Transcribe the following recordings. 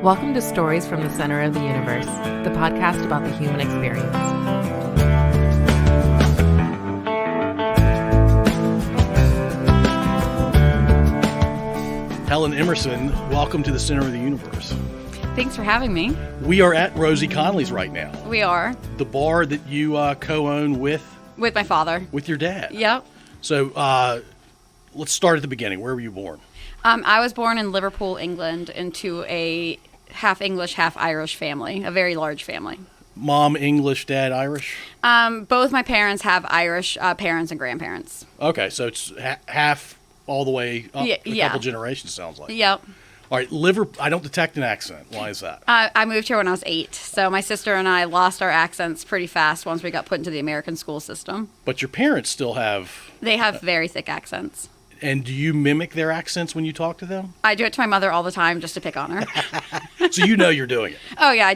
Welcome to Stories from the Center of the Universe, the podcast about the human experience. Helen Emerson, welcome to the Center of the Universe. Thanks for having me. We are at Rosie Connolly's right now. We are. The bar that you co-own with my father. With your dad. Yep. So let's start at the beginning. Where were you born? I was born in Liverpool, England, into a half English, half Irish family, a very large family. Mom English, dad Irish? Both my parents have Irish parents and grandparents. Okay, so it's half all the way up a couple generations, sounds like. Yep. All right, I don't detect an accent. Why is that? I moved here when I was 8, so my sister and I lost our accents pretty fast once we got put into the American school system. But your parents still have... They have very thick accents. And do you mimic their accents when you talk to them? I do it to my mother all the time just to pick on her. So you know you're doing it. Oh, yeah. I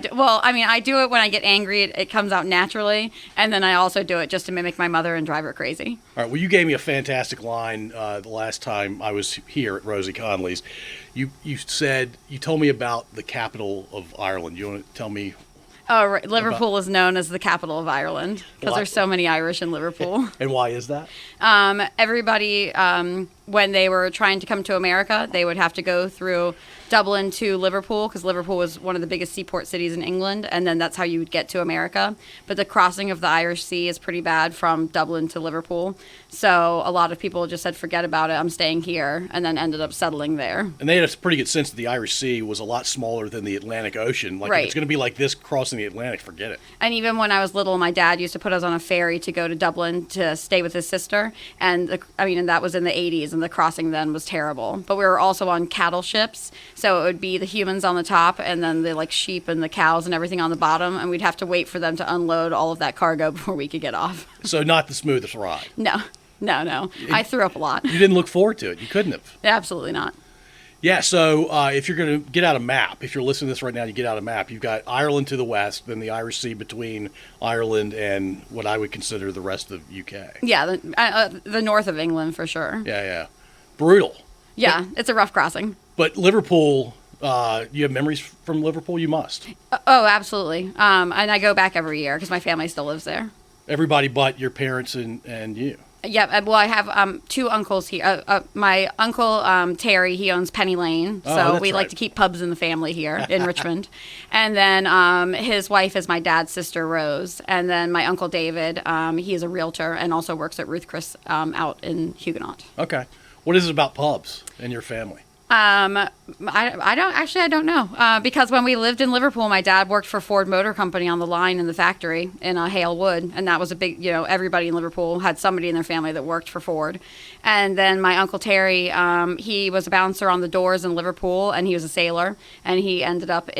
do it when I get angry. It comes out naturally. And then I also do it just to mimic my mother and drive her crazy. All right. Well, you gave me a fantastic line the last time I was here at Rosie Connolly's. You told me about the capital of Ireland. You want to tell me? Oh, right. Liverpool is known as the capital of Ireland because there's so many Irish in Liverpool. And why is that? Everybody, when they were trying to come to America, they would have to go through Dublin to Liverpool because Liverpool was one of the biggest seaport cities in England, and then that's how you would get to America. But the crossing of the Irish Sea is pretty bad from Dublin to Liverpool. So a lot of people just said, forget about it, I'm staying here, and then ended up settling there. And they had a pretty good sense that the Irish Sea was a lot smaller than the Atlantic Ocean. Like, right. If it's going to be like this crossing the Atlantic, forget it. And even when I was little, my dad used to put us on a ferry to go to Dublin to stay with his sister. And that was in the 80s, and the crossing then was terrible. But we were also on cattle ships, so it would be the humans on the top and then the sheep and the cows and everything on the bottom, and we'd have to wait for them to unload all of that cargo before we could get off. So not the smoothest ride. No. I threw up a lot. You didn't look forward to it. You couldn't have. Absolutely not. Yeah, so if you're going to get out a map, if you're listening to this right now, you get out a map, you've got Ireland to the west, then the Irish Sea between Ireland and what I would consider the rest of the UK. Yeah, the north of England for sure. Yeah. Brutal. Yeah, it's a rough crossing. But Liverpool, you have memories from Liverpool? You must. Oh, absolutely. And I go back every year because my family still lives there. Everybody but your parents and you. Yeah, well, I have 2 uncles here. My uncle, Terry, he owns Penny Lane, so we like to keep pubs in the family here in Richmond. And then his wife is my dad's sister, Rose. And then my uncle David, he is a realtor and also works at Ruth Chris out in Huguenot. Okay. What is it about pubs and your family? I don't know. Because when we lived in Liverpool, my dad worked for Ford Motor Company on the line in the factory in Hale Wood. And that was a big, everybody in Liverpool had somebody in their family that worked for Ford. And then my Uncle Terry, he was a bouncer on the doors in Liverpool, and he was a sailor. And he ended up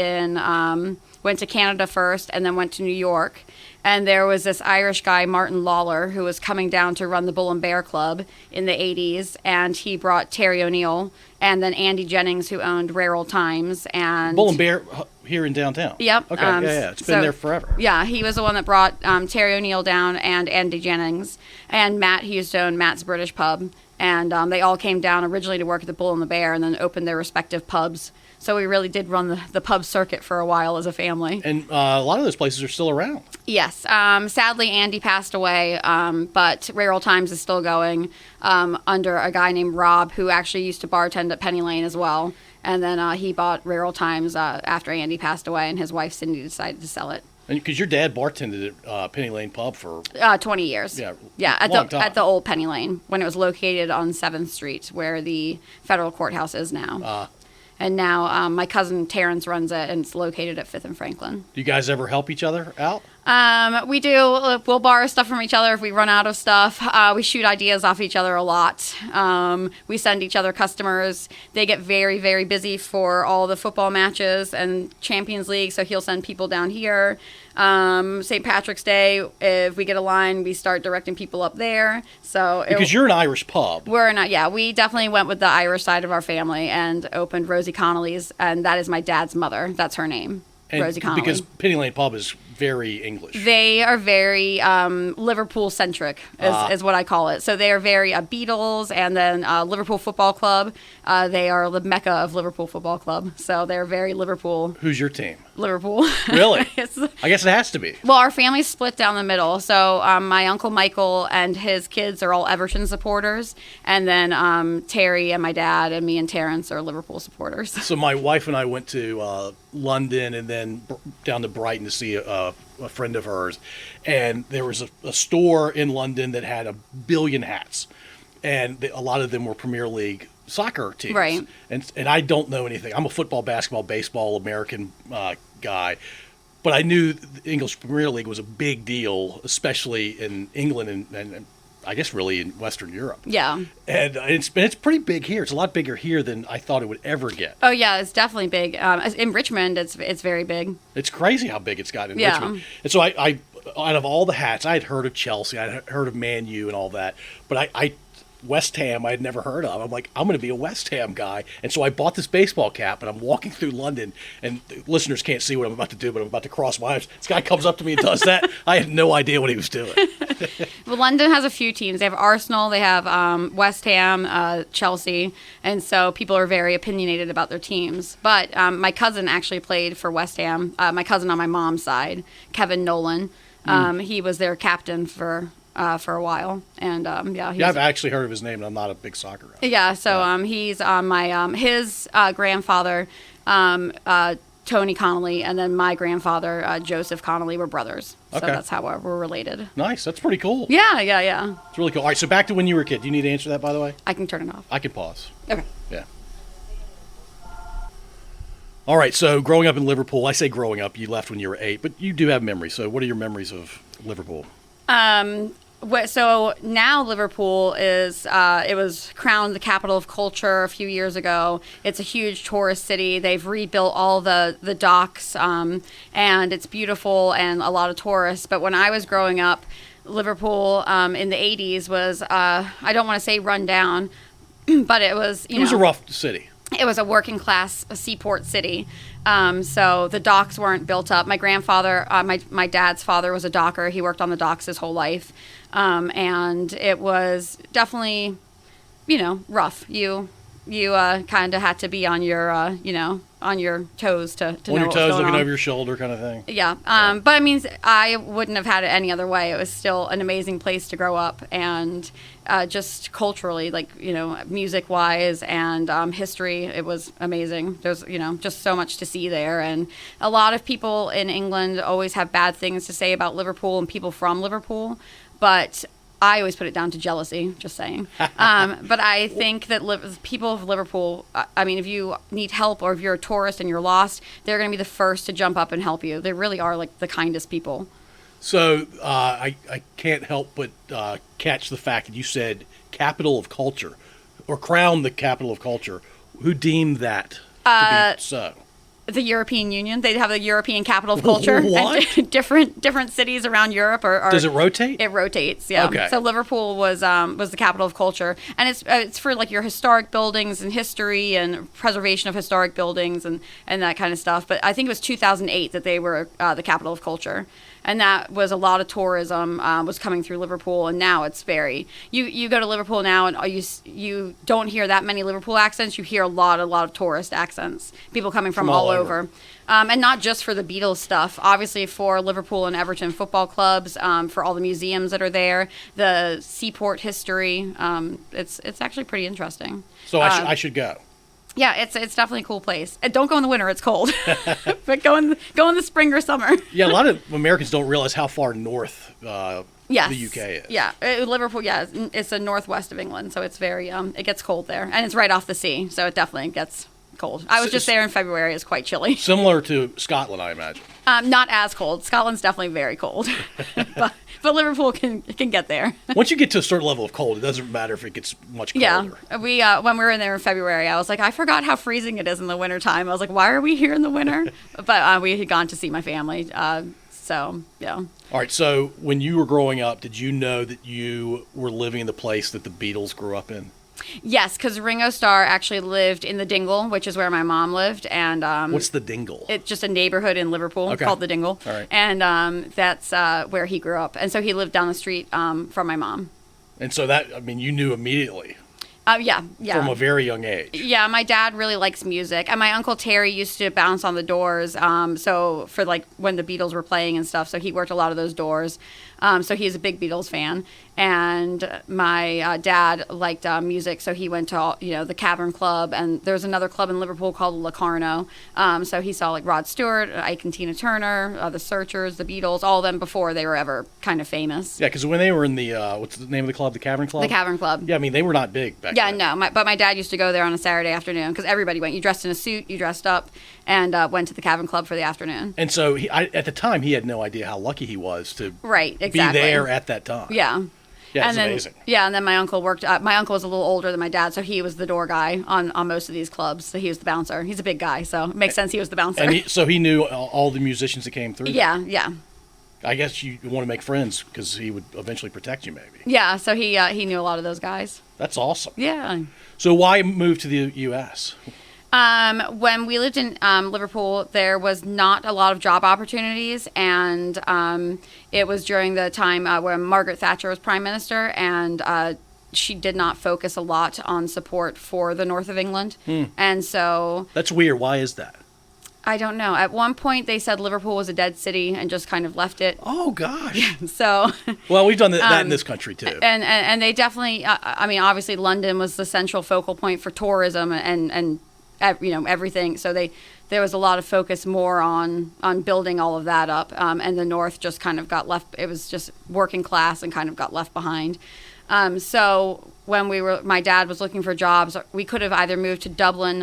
went to Canada first and then went to New York. And there was this Irish guy, Martin Lawler, who was coming down to run the Bull and Bear Club in the 80s. And he brought Terry O'Neill and then Andy Jennings, who owned Rare Old Times. And Bull and Bear here in downtown? Yep. Okay, yeah. It's been there forever. Yeah, he was the one that brought Terry O'Neill down and Andy Jennings. And Matt, he used to own Matt's British Pub. And they all came down originally to work at the Bull and the Bear and then opened their respective pubs. So we really did run the pub circuit for a while as a family. And a lot of those places are still around. Yes. Sadly, Andy passed away, but Rare Old Times is still going under a guy named Rob, who actually used to bartend at Penny Lane as well. And then he bought Rare Old Times after Andy passed away, and his wife, Cindy, decided to sell it. And because your dad bartended at Penny Lane Pub for 20 years. Yeah, at the old Penny Lane, when it was located on 7th Street, where the federal courthouse is now. And now my cousin Terrence runs it, and it's located at 5th and Franklin. Do you guys ever help each other out? We do. We'll borrow stuff from each other if we run out of stuff. We shoot ideas off each other a lot. We send each other customers. They get very, very busy for all the football matches and Champions League, so he'll send people down here. St. Patrick's Day, if we get a line, we start directing people up there. So because you're an Irish pub. We definitely went with the Irish side of our family and opened Rosie Connolly's, and that is my dad's mother. That's her name, Rosie Connolly. Because Penny Lane Pub is very English. They are very Liverpool centric, is what I call it. So they are very Beatles, and then Liverpool Football Club. They are the mecca of Liverpool Football Club. So they're very Liverpool. Who's your team? Liverpool. Really? I guess it has to be. Well, our family's split down the middle. So my Uncle Michael and his kids are all Everton supporters. And then Terry and my dad and me and Terrence are Liverpool supporters. So my wife and I went to London and then down to Brighton to see a friend of hers. And there was a store in London that had 1 billion hats. And a lot of them were Premier League soccer teams. Right. And I don't know anything. I'm a football, basketball, baseball, American guy. But I knew the English Premier League was a big deal, especially in England and I guess really in Western Europe. Yeah. And it's pretty big here. It's a lot bigger here than I thought it would ever get. Oh, yeah, it's definitely big. In Richmond, it's very big. It's crazy how big it's gotten in Yeah. Richmond. And so I out of all the hats, I had heard of Chelsea, I had heard of Man U and all that, but I West Ham I had never heard of. I'm like, I'm going to be a West Ham guy. And so I bought this baseball cap, and I'm walking through London, and the listeners can't see what I'm about to do, but I'm about to cross my arms. This guy comes up to me and does that. I had no idea what he was doing. Well, London has a few teams. They have Arsenal, they have West Ham, Chelsea, and so people are very opinionated about their teams. But my cousin actually played for West Ham, my cousin on my mom's side, Kevin Nolan. He was their captain for a while, and I've actually heard of his name, and I'm not a big soccer guy. Yeah, so he's on my his grandfather, Tony Connolly, and then my grandfather, Joseph Connolly, were brothers. So Okay. that's how we're related. Nice. That's pretty cool. Yeah. It's really cool. All right, so back to when you were a kid. Do you need to answer that, by the way? I can turn it off. I can pause. Okay. Yeah. All right, so growing up in Liverpool, I say growing up, you left when you were 8, but you do have memories. So what are your memories of Liverpool? So now Liverpool is, it was crowned the capital of culture a few years ago. It's a huge tourist city. They've rebuilt all the docks, and it's beautiful and a lot of tourists. But when I was growing up, Liverpool in the 80s was, I don't want to say run down, but it was, It was a rough city. It was a working class seaport city. So the docks weren't built up. My grandfather, my dad's father was a docker. He worked on the docks his whole life. And it was definitely, rough. You kind of had to be on your, on your toes to know what was going on. On your toes, looking over your shoulder kind of thing. Yeah. But I mean, I wouldn't have had it any other way. It was still an amazing place to grow up, and just culturally, music wise and history, it was amazing. There's, just so much to see there. And a lot of people in England always have bad things to say about Liverpool and people from Liverpool. But I always put it down to jealousy, just saying. But I think that people of Liverpool, if you need help or if you're a tourist and you're lost, they're going to be the first to jump up and help you. They really are like the kindest people. So I can't help but catch the fact that you said capital of culture, or crown the capital of culture. Who deemed that to be so? The European Union. They have the European capital of culture. What? And different cities around Europe are. Does it rotate? It rotates. Yeah. Okay. So Liverpool was the capital of culture, and it's for like your historic buildings and history and preservation of historic buildings and that kind of stuff. But I think it was 2008 that they were the capital of culture. And that was a lot of tourism was coming through Liverpool, and now it's very. You go to Liverpool now, and you don't hear that many Liverpool accents. You hear a lot of tourist accents. People coming from all over. And not just for the Beatles stuff. Obviously, for Liverpool and Everton football clubs, for all the museums that are there, the seaport history. It's actually pretty interesting. So I should go. Yeah, it's definitely a cool place. Don't go in the winter; it's cold. But go in the spring or summer. Yeah, a lot of Americans don't realize how far north Yes. the UK is. Yeah, Liverpool. Yeah, it's the northwest of England, so it's very. It gets cold there, and it's right off the sea, so it definly gets cold. I was just there in February; it's quite chilly. Similar to Scotland, I imagine. Not as cold. Scotland's definitely very cold, but Liverpool can get there. Once you get to a certain level of cold, it doesn't matter if it gets much colder. Yeah, we when we were in there in February, I was like, I forgot how freezing it is in the wintertime. I was like, why are we here in the winter? But we had gone to see my family, so yeah. All right, so when you were growing up, did you know that you were living in the place that the Beatles grew up in? Yes, because Ringo Starr actually lived in the Dingle, which is where my mom lived, and What's the Dingle? it's just a neighborhood in Liverpool called the Dingle. All right. And that's where he grew up, and so he lived down the street from my mom. And so you knew immediately Yeah. from a very young age. Yeah, my dad really likes music, and my uncle Terry used to bounce on the doors. So for like when the Beatles were playing and stuff, so he worked a lot of those doors. So he's a big Beatles fan, and my dad liked music, so he went to all, the Cavern Club, and there's another club in Liverpool called Locarno. So he saw like Rod Stewart, Ike and Tina Turner, the Searchers, the Beatles, all of them before they were ever kind of famous. Yeah, because when they were in the what's the name of the club, the Cavern Club? The Cavern Club. Yeah, they were not big back Yeah, then. no, but my dad used to go there on a Saturday afternoon because everybody went. You dressed in a suit, you dressed up, and went to the Cavern Club for the afternoon. And so at the time, he had no idea how lucky he was to Exactly. be there at that time. Yeah. Yeah, it's and then, amazing. Yeah, and then my uncle worked. My uncle was a little older than my dad, so he was the door guy on most of these clubs. So he was the bouncer. He's a big guy, so it makes sense he was the bouncer. And so he knew all the musicians that came through. Yeah. I guess you want to make friends because he would eventually protect you, maybe. Yeah, so he knew a lot of those guys. That's awesome. Yeah. So why move to the U.S.? When we lived in Liverpool, there was not a lot of job opportunities, and it was during the time when Margaret Thatcher was prime minister, and she did not focus a lot on support for the north of England. And so... That's weird. Why is that? I don't know. At one point, they said Liverpool was a dead city and just kind of left it. Oh, gosh. So... Well, we've done that in this country, too. And they definitely... obviously, London was the central focal point for tourism and everything. So there was a lot of focus more on building all of that up, and the north just kind of got left. It was just working class and kind of got left behind. So when my dad was looking for jobs, we could have either moved to Dublin,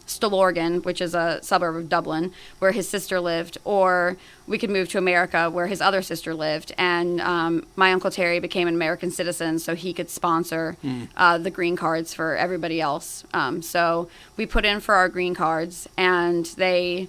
Stillorgan, which is a suburb of Dublin, where his sister lived, or we could move to America, where his other sister lived. And my Uncle Terry became an American citizen, so he could sponsor the green cards for everybody else. So we put in for our green cards, and they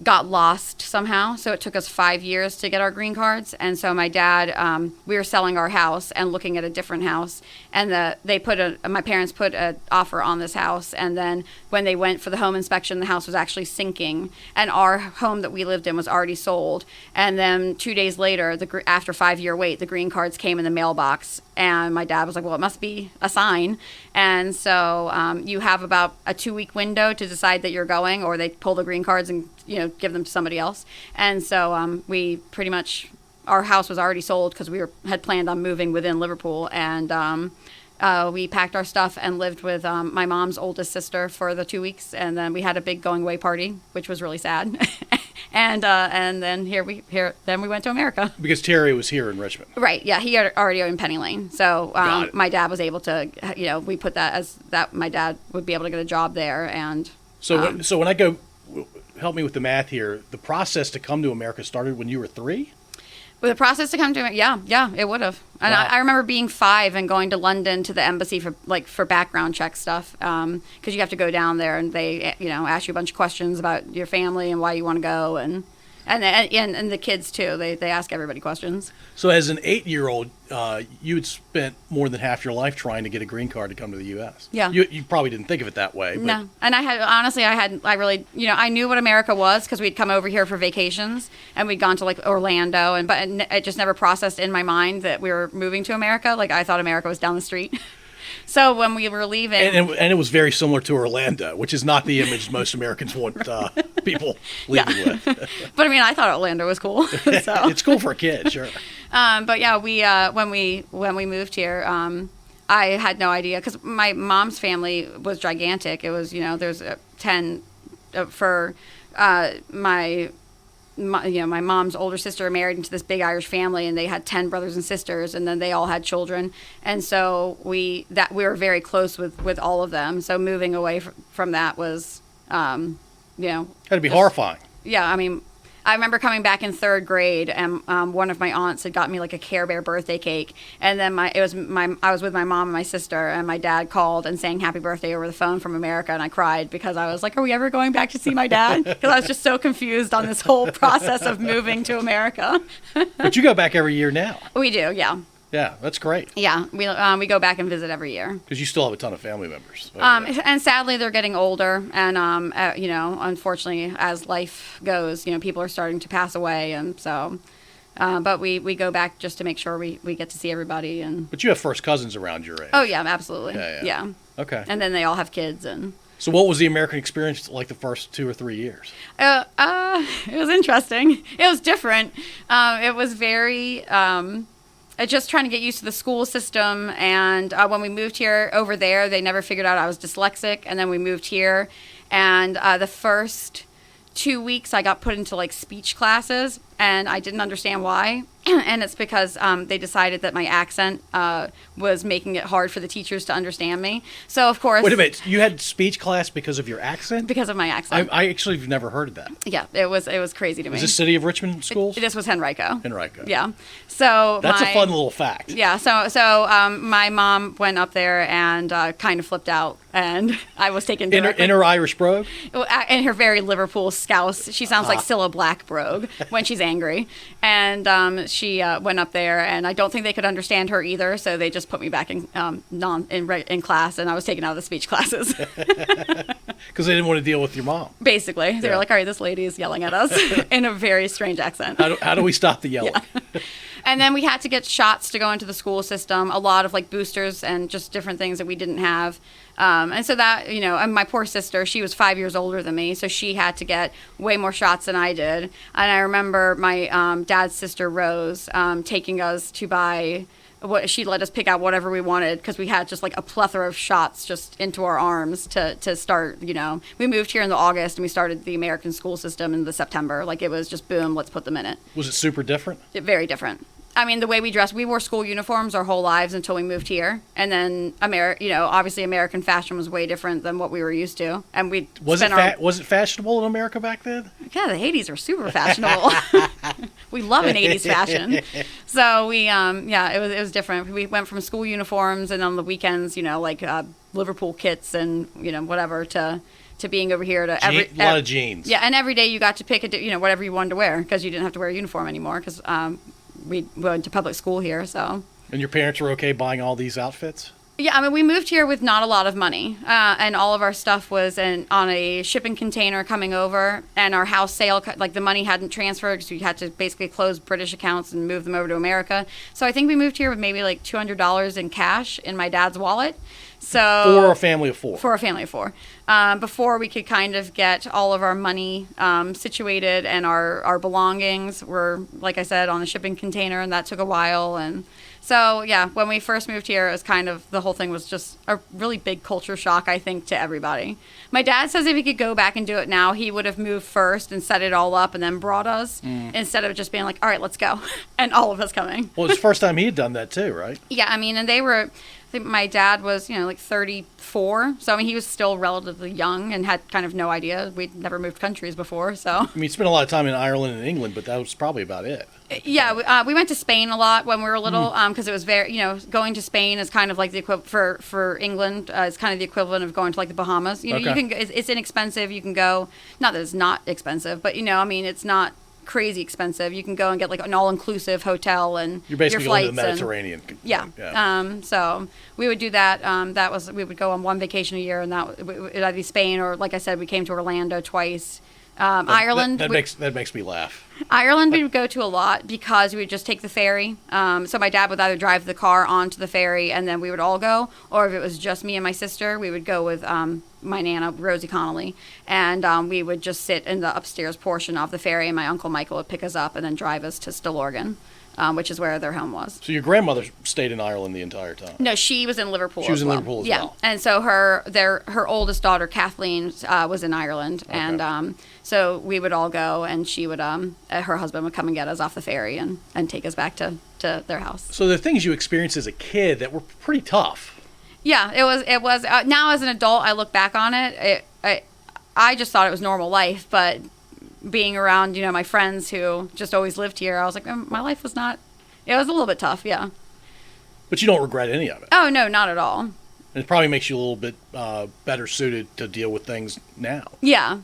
got lost somehow. So it took us 5 years to get our green cards. And so my dad, we were selling our house and looking at a different house. And my parents put an offer on this house. And then when they went for the home inspection, the house was actually sinking. And our home that we lived in was already sold. And then 2 days later, after 5 year wait, the green cards came in the mailbox. And my dad was like, well, it must be a sign. And so you have about a 2 week window to decide that you're going, or they pull the green cards and give them to somebody else. And so we pretty much, our house was already sold because we had planned on moving within Liverpool. And we packed our stuff and lived with my mom's oldest sister for the 2 weeks. And then we had a big going away party, which was really sad. And then we went to America. Because Terry was here in Richmond. Right. Yeah. He had already owned Penny Lane. So my dad was able to, we put that as that my dad would be able to get a job there. And so when I go, help me with the math here, the process to come to America started when you were 3? With the process to come to it, yeah, it would have. And Wow. I remember being 5 and going to London to the embassy for background check stuff, because you have to go down there and they ask you a bunch of questions about your family and why you want to go, and the kids too. They ask everybody questions. So as an 8-year-old, you had spent more than half your life trying to get a green card to come to the U.S. Yeah. You probably didn't think of it that way. But No, and I knew what America was because we'd come over here for vacations and we'd gone to like Orlando, but it just never processed in my mind that we were moving to America. Like I thought America was down the street. So when we were leaving, and it was very similar to Orlando, which is not the image most Americans want people leaving with. But I thought Orlando was cool. So. It's cool for a kid, sure. But yeah, we when we moved here, I had no idea because my mom's family was gigantic. It was there's 10 for my mom's older sister married into this big Irish family, and they had 10 brothers and sisters, and then they all had children, and so we were very close with all of them. So moving away from that was, had to be horrifying. Yeah, I remember coming back in 3rd grade, and one of my aunts had got me like a Care Bear birthday cake, and then I was with my mom and my sister, and my dad called and sang happy birthday over the phone from America, and I cried because I was like, are we ever going back to see my dad? Because I was just so confused on this whole process of moving to America. But you go back every year now. We do, yeah. Yeah, that's great. Yeah, we go back and visit every year. Because you still have a ton of family members. And sadly, they're getting older, and unfortunately, as life goes, people are starting to pass away, and so. But we go back just to make sure we get to see everybody. But you have first cousins around your age. Oh yeah, absolutely. Yeah. Okay. And then they all have kids and. So what was the American experience like the first 2 or 3 years? It was interesting. It was different. It was very. Just trying to get used to the school system, and when we moved here over there, they never figured out I was dyslexic, and then we moved here, and the first 2 weeks I got put into like speech classes, and I didn't understand why. And it's because they decided that my accent was making it hard for the teachers to understand me. So, of course... Wait a minute. You had speech class because of your accent? Because of my accent. I actually have never heard of that. Yeah, it was crazy to me. Is this City of Richmond schools? This was Henrico. Henrico. Yeah. So that's a fun little fact. Yeah. So my mom went up there and kind of flipped out, and I was taken directly... In her Irish brogue? In her very Liverpool scouse. She sounds like Cilla Black brogue when she's angry. And she went up there, and I don't think they could understand her either, so they just put me back in class, and I was taken out of the speech classes. Because they didn't want to deal with your mom. Basically. They were like, all right, this lady is yelling at us in a very strange accent. How do we stop the yelling? Yeah. And then we had to get shots to go into the school system, a lot of like boosters and just different things that we didn't have. And so that, and my poor sister, she was 5 years older than me, so she had to get way more shots than I did. And I remember my dad's sister, Rose, taking us to buy... She let us pick out whatever we wanted because we had just like a plethora of shots just into our arms to start, We moved here in the August and we started the American school system in the September. Like it was just boom, let's put them in it. Was it super different? Very different. I mean, the way we dressed, we wore school uniforms our whole lives until we moved here. And then, obviously American fashion was way different than what we were used to. And was it fashionable in America back then? Yeah, the 80s are super fashionable. We love an 80s fashion. So it was different. We went from school uniforms and on the weekends, Liverpool kits and, whatever to being over here to a lot of jeans. Yeah, and every day you got to pick whatever you wanted to wear because you didn't have to wear a uniform anymore because we went to public school here, so. And your parents were okay buying all these outfits? Yeah, I mean, we moved here with not a lot of money, and all of our stuff was on a shipping container coming over, and our house sale, like the money hadn't transferred because we had to basically close British accounts and move them over to America. So I think we moved here with maybe like $200 in cash in my dad's wallet. So for a family of four. For a family of four. Before we could kind of get all of our money situated and our belongings were, like I said, on a shipping container, and that took a while. And so, yeah, when we first moved here, it was kind of, the whole thing was just a really big culture shock, I think, to everybody. My dad says if he could go back and do it now, he would have moved first and set it all up and then brought us instead of just being like, all right, let's go. And all of us coming. Well, it's the first time he had done that too, right? Yeah, I mean, and they were... I think my dad was, like 34. So, I mean, he was still relatively young and had kind of no idea. We'd never moved countries before, so. I mean, you spent a lot of time in Ireland and England, but that was probably about it. Yeah, we went to Spain a lot when we were little because it was very, going to Spain is kind of like the equivalent for England. It's kind of the equivalent of going to like the Bahamas. You can. It's inexpensive. You can go. Not that it's not expensive, but it's not crazy expensive. You can go and get like an all-inclusive hotel and you're basically your flights going to the Mediterranean. Yeah. So we would do that. We would go on one vacation a year, and it'd be Spain, or like I said, we came to Orlando twice. Ireland. That makes me laugh. Ireland we would go to a lot because we would just take the ferry. So my dad would either drive the car onto the ferry and then we would all go, or if it was just me and my sister, we would go with my Nana, Rosie Connolly, and we would just sit in the upstairs portion of the ferry, and my Uncle Michael would pick us up and then drive us to Stillorgan. Which is where their home was. So your grandmother stayed in Ireland the entire time? No, she was in Liverpool. She was in Liverpool as well. And so her oldest daughter Kathleen was in Ireland, okay. And so we would all go, and she would her husband would come and get us off the ferry and take us back to their house. So the things you experienced as a kid that were pretty tough. Yeah, it was. Now as an adult, I look back on it. I just thought it was normal life, but being around, my friends who just always lived here, I was like, my life was not, it was a little bit tough, yeah. But you don't regret any of it? Oh, no, not at all. And it probably makes you a little bit better suited to deal with things now. Yeah.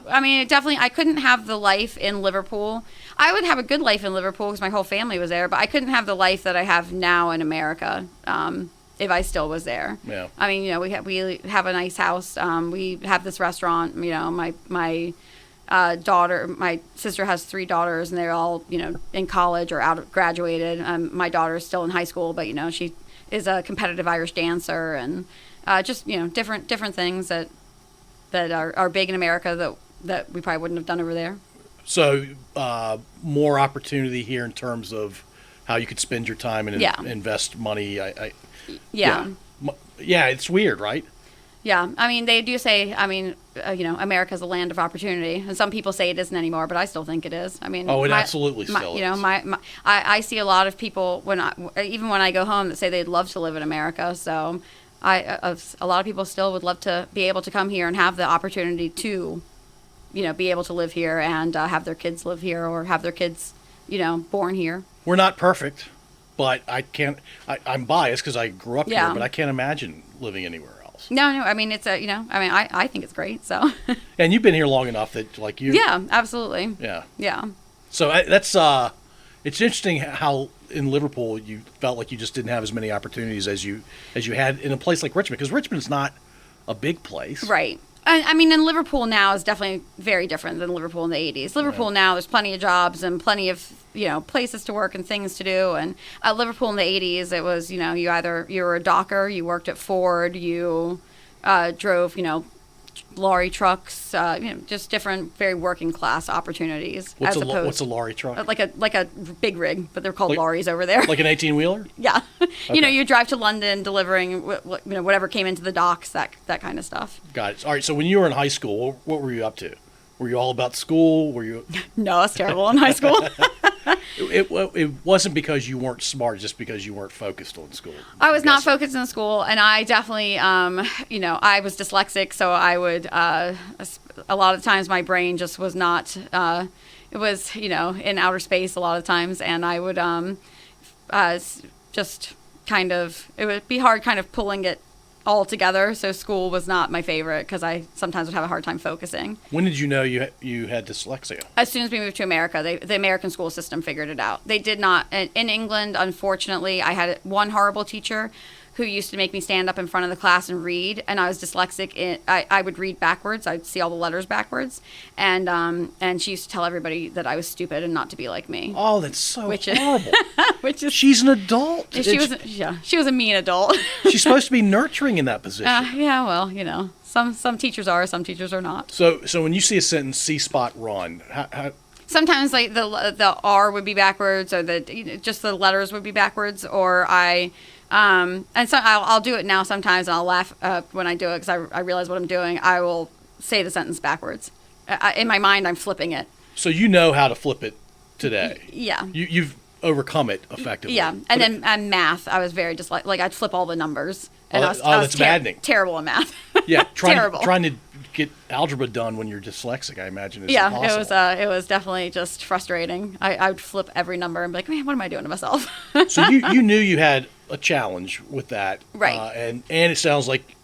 I mean, I couldn't have the life in Liverpool. I would have a good life in Liverpool because my whole family was there, but I couldn't have the life that I have now in America if I still was there. Yeah. I mean, we have a nice house. We have this restaurant. My daughter, my sister has 3 daughters, and they're all in college or graduated. My daughter's still in high school, but she is a competitive Irish dancer, and just different things that are big in America that we probably wouldn't have done over there. So more opportunity here in terms of how you could spend your time and invest money. Yeah, it's weird, right? Yeah, I mean, they do say, America's a land of opportunity, and some people say it isn't anymore, but I still think it is. I mean, it absolutely still is. I see a lot of people even when I go home that say they'd love to live in America. So, a lot of people still would love to be able to come here and have the opportunity to, be able to live here and have their kids live here or have their kids, born here. We're not perfect, but I'm biased because I grew up here, but I can't imagine living anywhere else. No, I mean, I think it's great, so. And you've been here long enough that, like, you... Yeah, absolutely. Yeah. So that's, it's interesting how in Liverpool you felt like you just didn't have as many opportunities as you had in a place like Richmond, because Richmond's not a big place. Right. I mean, in Liverpool now is definitely very different than Liverpool in the 80s. Liverpool now, there's plenty of jobs and plenty of, places to work and things to do. And Liverpool in the 80s, it was, you were a docker, you worked at Ford, you drove, lorry trucks, just different, very working class opportunities. What's a lorry truck? Like a big rig, but they're called lorries over there. Like an 18-wheeler? Yeah. Okay. You drive to London delivering, whatever came into the docks, that kind of stuff. Got it. All right. So when you were in high school, what were you up to? Were you all about school? Were you? No, I was terrible in high school. It wasn't because you weren't smart, just because you weren't focused on school. I was not focused in school, and I definitely, I was dyslexic, so I would, a lot of times my brain just was not, it was, in outer space a lot of times, and I would just kind of, it would be hard kind of pulling it all together, so school was not my favorite because I sometimes would have a hard time focusing. When did you know you had dyslexia? As soon as we moved to America, the American school system figured it out. They did not. In England, unfortunately, I had one horrible teacher who used to make me stand up in front of the class and read, and I was dyslexic. I would read backwards. I'd see all the letters backwards, and she used to tell everybody that I was stupid and not to be like me. Oh, that's so horrible. She's an adult. She was a mean adult. She's supposed to be nurturing in that position. Yeah, well, some teachers are, some teachers are not. So when you see a sentence, see spot run, how sometimes like the R would be backwards, or just the letters would be backwards, or and so I'll do it now sometimes, and I'll laugh when I do it because I realize what I'm doing. I will say the sentence backwards. In my mind, I'm flipping it. So you know how to flip it today. Yeah. You've overcome it effectively. Yeah, and then math, I was very just like I'd flip all the numbers. And I was that's maddening. Terrible at math. Yeah, terrible. Trying to get algebra done when you're dyslexic, I imagine, is impossible. It was definitely just frustrating. I would flip every number and be like, man, what am I doing to myself? So you knew you had a challenge with that, right? And it sounds like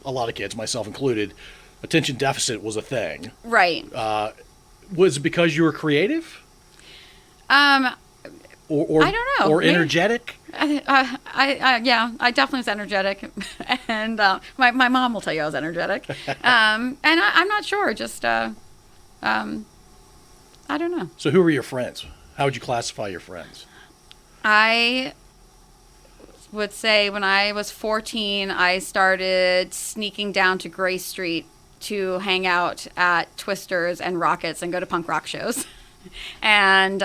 a lot of kids, myself included, attention deficit was a thing, right? Was it because you were creative? Or I don't know. Or energetic? I definitely was energetic, and my mom will tell you I was energetic, and I'm not sure. Just I don't know. So who were your friends? How would you classify your friends? I would say when I was 14, I started sneaking down to Grace Street to hang out at Twisters and Rockets and go to punk rock shows. And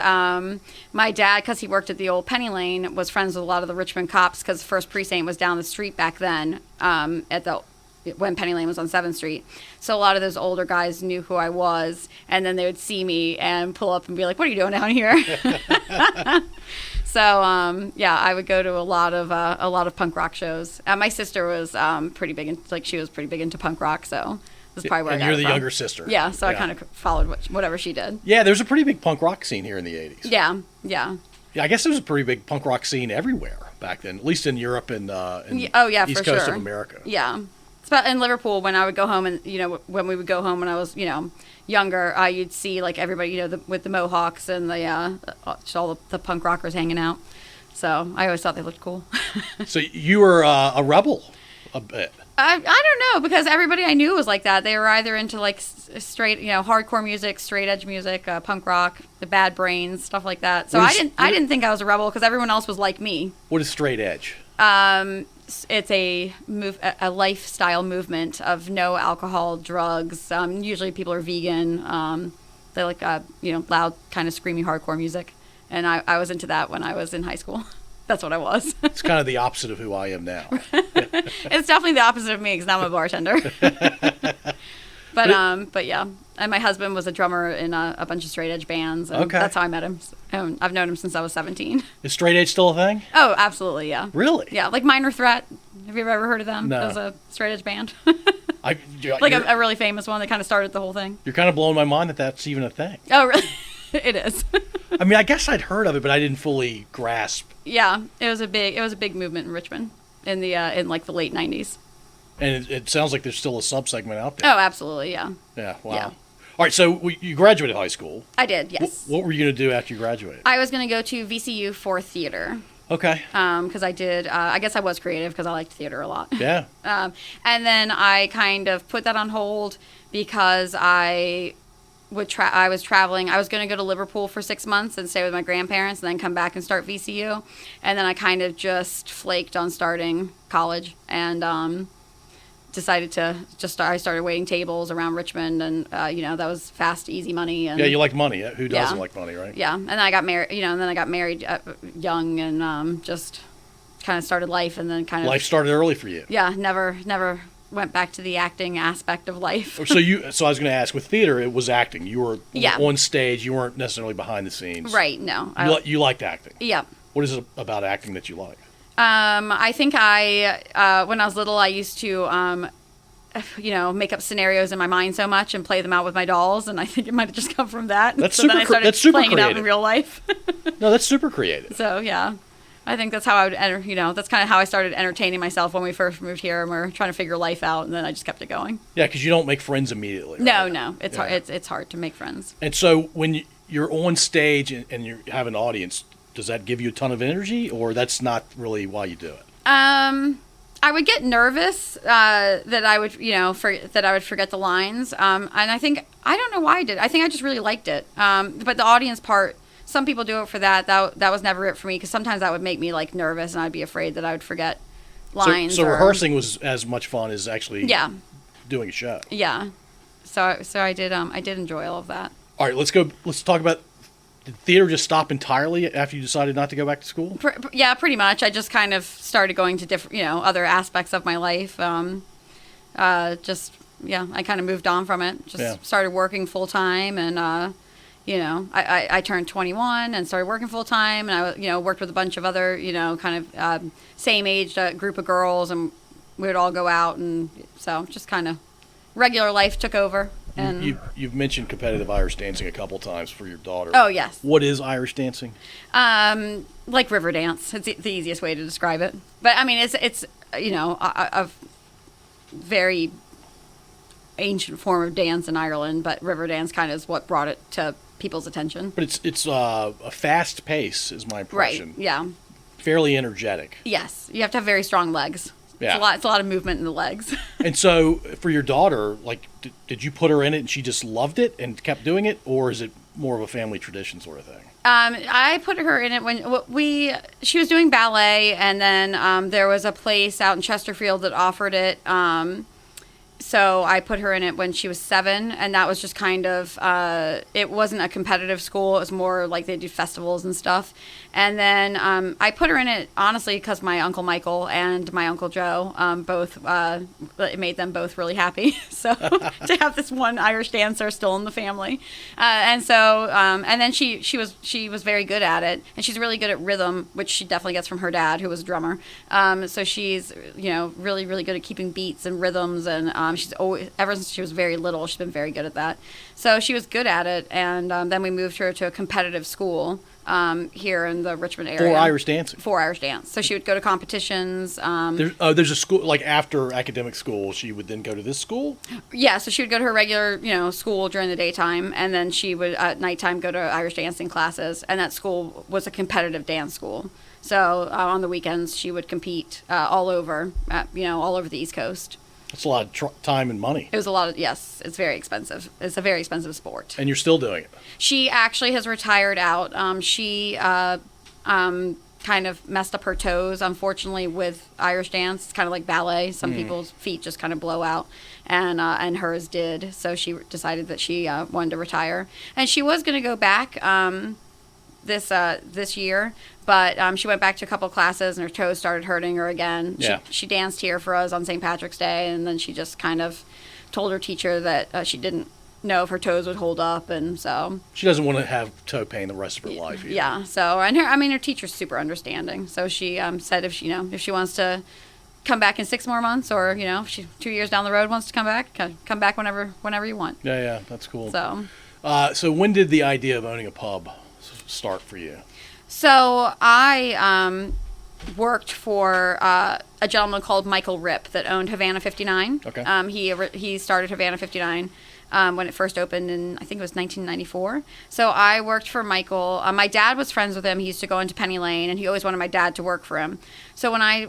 my dad, because he worked at the old Penny Lane, was friends with a lot of the Richmond cops because First Precinct was down the street back then when Penny Lane was on 7th Street. So a lot of those older guys knew who I was, and then they would see me and pull up and be like, what are you doing down here? So, I would go to a lot of punk rock shows. My sister was pretty big into punk rock, so... That's probably where I got you're the from. younger sister. Yeah, so I kind of followed whatever she did. Yeah, there's a pretty big punk rock scene here in the 80s. Yeah. Yeah, I guess there was a pretty big punk rock scene everywhere. back then, at least in Europe and Oh yeah, East for Coast sure. of America. Yeah. In Liverpool, when I would go home, and when we would go home when I was younger, you'd see like everybody with the mohawks and just all the punk rockers hanging out. So I always thought they looked cool. So you were a rebel a bit. I don't know, because everybody I knew was like that. They were either into like straight hardcore music, straight edge music, punk rock, the Bad Brains, stuff like that. So I didn't think I was a rebel because everyone else was like me. What is straight edge? It's a lifestyle movement of no alcohol, drugs. Usually people are vegan. They like loud, kind of screamy hardcore music, and I was into that when I was in high school. That's what I was. It's kind of the opposite of who I am now. It's definitely the opposite of me because now I'm a bartender. But yeah, and my husband was a drummer in a bunch of straight edge bands. And Okay. That's how I met him. I've known him since I was 17. Is straight edge still a thing? Oh, absolutely, yeah. Really? Yeah, like Minor Threat. Have you ever heard of them? No. It was a straight edge band. Like a really famous one that kind of started the whole thing. You're kind of blowing my mind that that's even a thing. Oh, really? It is. I mean, I guess I'd heard of it, but I didn't fully grasp. Yeah, it was a big movement in Richmond in the like the late 90s. And it sounds like there's still a subsegment out there. Oh, absolutely, yeah. Yeah, wow. Yeah. All right, so you graduated high school. I did, yes. What were you going to do after you graduated? I was going to go to VCU for theater. Okay. Because I did, I guess I was creative because I liked theater a lot. Yeah. And then I kind of put that on hold because I was traveling. I was going to go to Liverpool for 6 months and stay with my grandparents and then come back and start VCU. And then I kind of just flaked on starting college and decided to I started waiting tables around Richmond, and that was fast, easy money. And Yeah, you like money. Who doesn't like money, right? yeah, and then I got married. And then I got married young, and just kind of started life, and then Life started early for you. Yeah, never went back to the acting aspect of life. So I was going to ask, with theater, it was acting. You were Yeah. on stage. You weren't necessarily behind the scenes. Right? No. You liked acting. Yeah. What is it about acting that you like? I think when I was little, I used to, make up scenarios in my mind so much and play them out with my dolls, and I think it might have just come from that. That's Then I started super playing it out creative. in real life. No, that's super creative. So yeah, I think that's how I would enter. That's kind of how I started entertaining myself when we first moved here, and we're trying to figure life out, and then I just kept it going. Yeah, because you don't make friends immediately. Right? No, it's hard. It's hard to make friends. And so when you're on stage and you have an audience, does that give you a ton of energy, or that's not really why you do it? I would get nervous that I would, that I would forget the lines. And I don't know why I did. I think I just really liked it. But the audience part, some people do it for that. That was never it for me, because sometimes that would make me like nervous, and I'd be afraid that I would forget lines. So rehearsing was as much fun as actually doing a show. Yeah. So I did enjoy all of that. All right, let's talk about, did theater just stop entirely after you decided not to go back to school? Yeah, pretty much. I just kind of started going to different, other aspects of my life. I kind of moved on from it. Started working full time, and I turned 21 and started working full time, and I worked with a bunch of other same age group of girls, and we would all go out, and so just kind of regular life took over. And you've mentioned competitive Irish dancing a couple times for your daughter. Oh, yes. What is Irish dancing? Like river dance. It's the easiest way to describe it. But I mean, it's a very ancient form of dance in Ireland, but river dance kind of is what brought it to people's attention. But it's a fast pace, is my impression. Right. Yeah. Fairly energetic. Yes, you have to have very strong legs. Yeah. It's a lot of movement in the legs. And so for your daughter, like, did you put her in it and she just loved it and kept doing it, or is it more of a family tradition sort of thing? I put her in it when she was doing ballet, and then there was a place out in Chesterfield that offered it. So I put her in it when she was 7, and that was just kind of, it wasn't a competitive school. It was more like they do festivals and stuff. And then I put her in it, honestly, because my Uncle Michael and my Uncle Joe both, it made them both really happy. So to have this one Irish dancer still in the family. And then she was very good at it, and she's really good at rhythm, which she definitely gets from her dad, who was a drummer. So she's, really, really good at keeping beats and rhythms, and she's always, ever since she was very little, she's been very good at that. So she was good at it, and then we moved her to a competitive school here in the Richmond area. For Irish dancing. For Irish dance. So she would go to competitions. There's a school, like after academic school, she would then go to this school? Yeah, so she would go to her regular, school during the daytime, and then she would at nighttime go to Irish dancing classes. And that school was a competitive dance school. So on the weekends, she would compete all over the East Coast. That's a lot of time and money. It was a lot of, yes, it's very expensive. It's a very expensive sport. And you're still doing it? She actually has retired out. She kind of messed up her toes, unfortunately, with Irish dance. It's kind of like ballet. Some people's feet just kind of blow out, and hers did. So she decided that she wanted to retire. And she was going to go back this year, but she went back to a couple classes and her toes started hurting her again. Yeah. She danced here for us on St. Patrick's Day, and then she just kind of told her teacher that she didn't know if her toes would hold up, and so she doesn't want to have toe pain the rest of her life either. Yeah. So, and her teacher's super understanding. So she said if she wants to come back in 6 more months, or if she 2 years down the road wants to come back whenever you want. Yeah, that's cool. So, so when did the idea of owning a pub start for you? So I worked for a gentleman called Michael Ripp that owned Havana 59. Okay. He started Havana 59 when it first opened in, I think it was 1994. So I worked for Michael. My dad was friends with him. He used to go into Penny Lane, and he always wanted my dad to work for him. So when I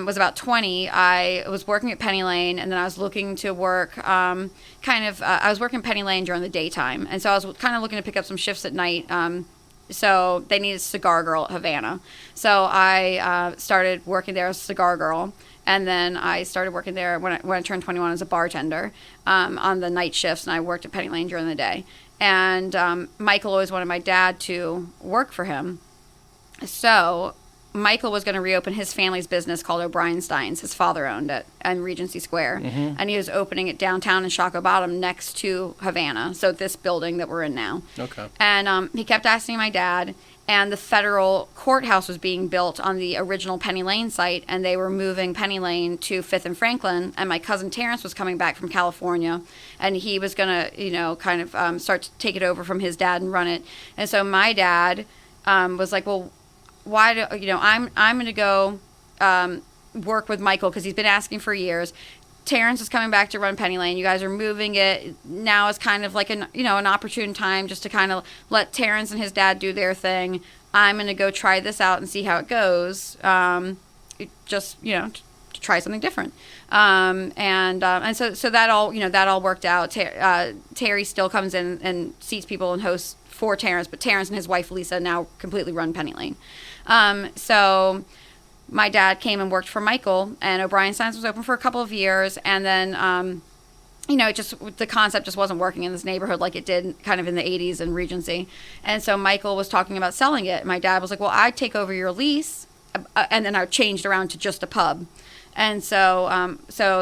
was about 20, I was working at Penny Lane, and then I was looking to work I was working Penny Lane during the daytime. And so I was kind of looking to pick up some shifts at night. So they needed a cigar girl at Havana. So I started working there as a cigar girl. And then I started working there when I turned 21 as a bartender on the night shifts, and I worked at Penny Lane during the day. And Michael always wanted my dad to work for him. So Michael was going to reopen his family's business called O'Brienstein's. His father owned it in Regency Square. Mm-hmm. And he was opening it downtown in Shockoe Bottom next to Havana, so this building that we're in now. Okay. And he kept asking my dad, and the federal courthouse was being built on the original Penny Lane site, and they were moving Penny Lane to 5th and Franklin, and my cousin Terrence was coming back from California, and he was going to, start to take it over from his dad and run it. And so my dad was like, well, why do I'm going to go work with Michael because he's been asking for years. Terrence is coming back to run Penny Lane. You guys are moving it. Now is kind of like an opportune time just to kind of let Terrence and his dad do their thing. I'm going to go try this out and see how it goes. To try something different. And so that all worked out. Terry still comes in and seats people and hosts for Terrence, but Terrence and his wife Lisa now completely run Penny Lane. So my dad came and worked for Michael, and O'Brienstein's was open for a couple of years, and then the concept just wasn't working in this neighborhood like it did kind of in the 80s in Regency. And so Michael was talking about selling it. My dad was like, well, I'd take over your lease, and then I changed around to just a pub. And so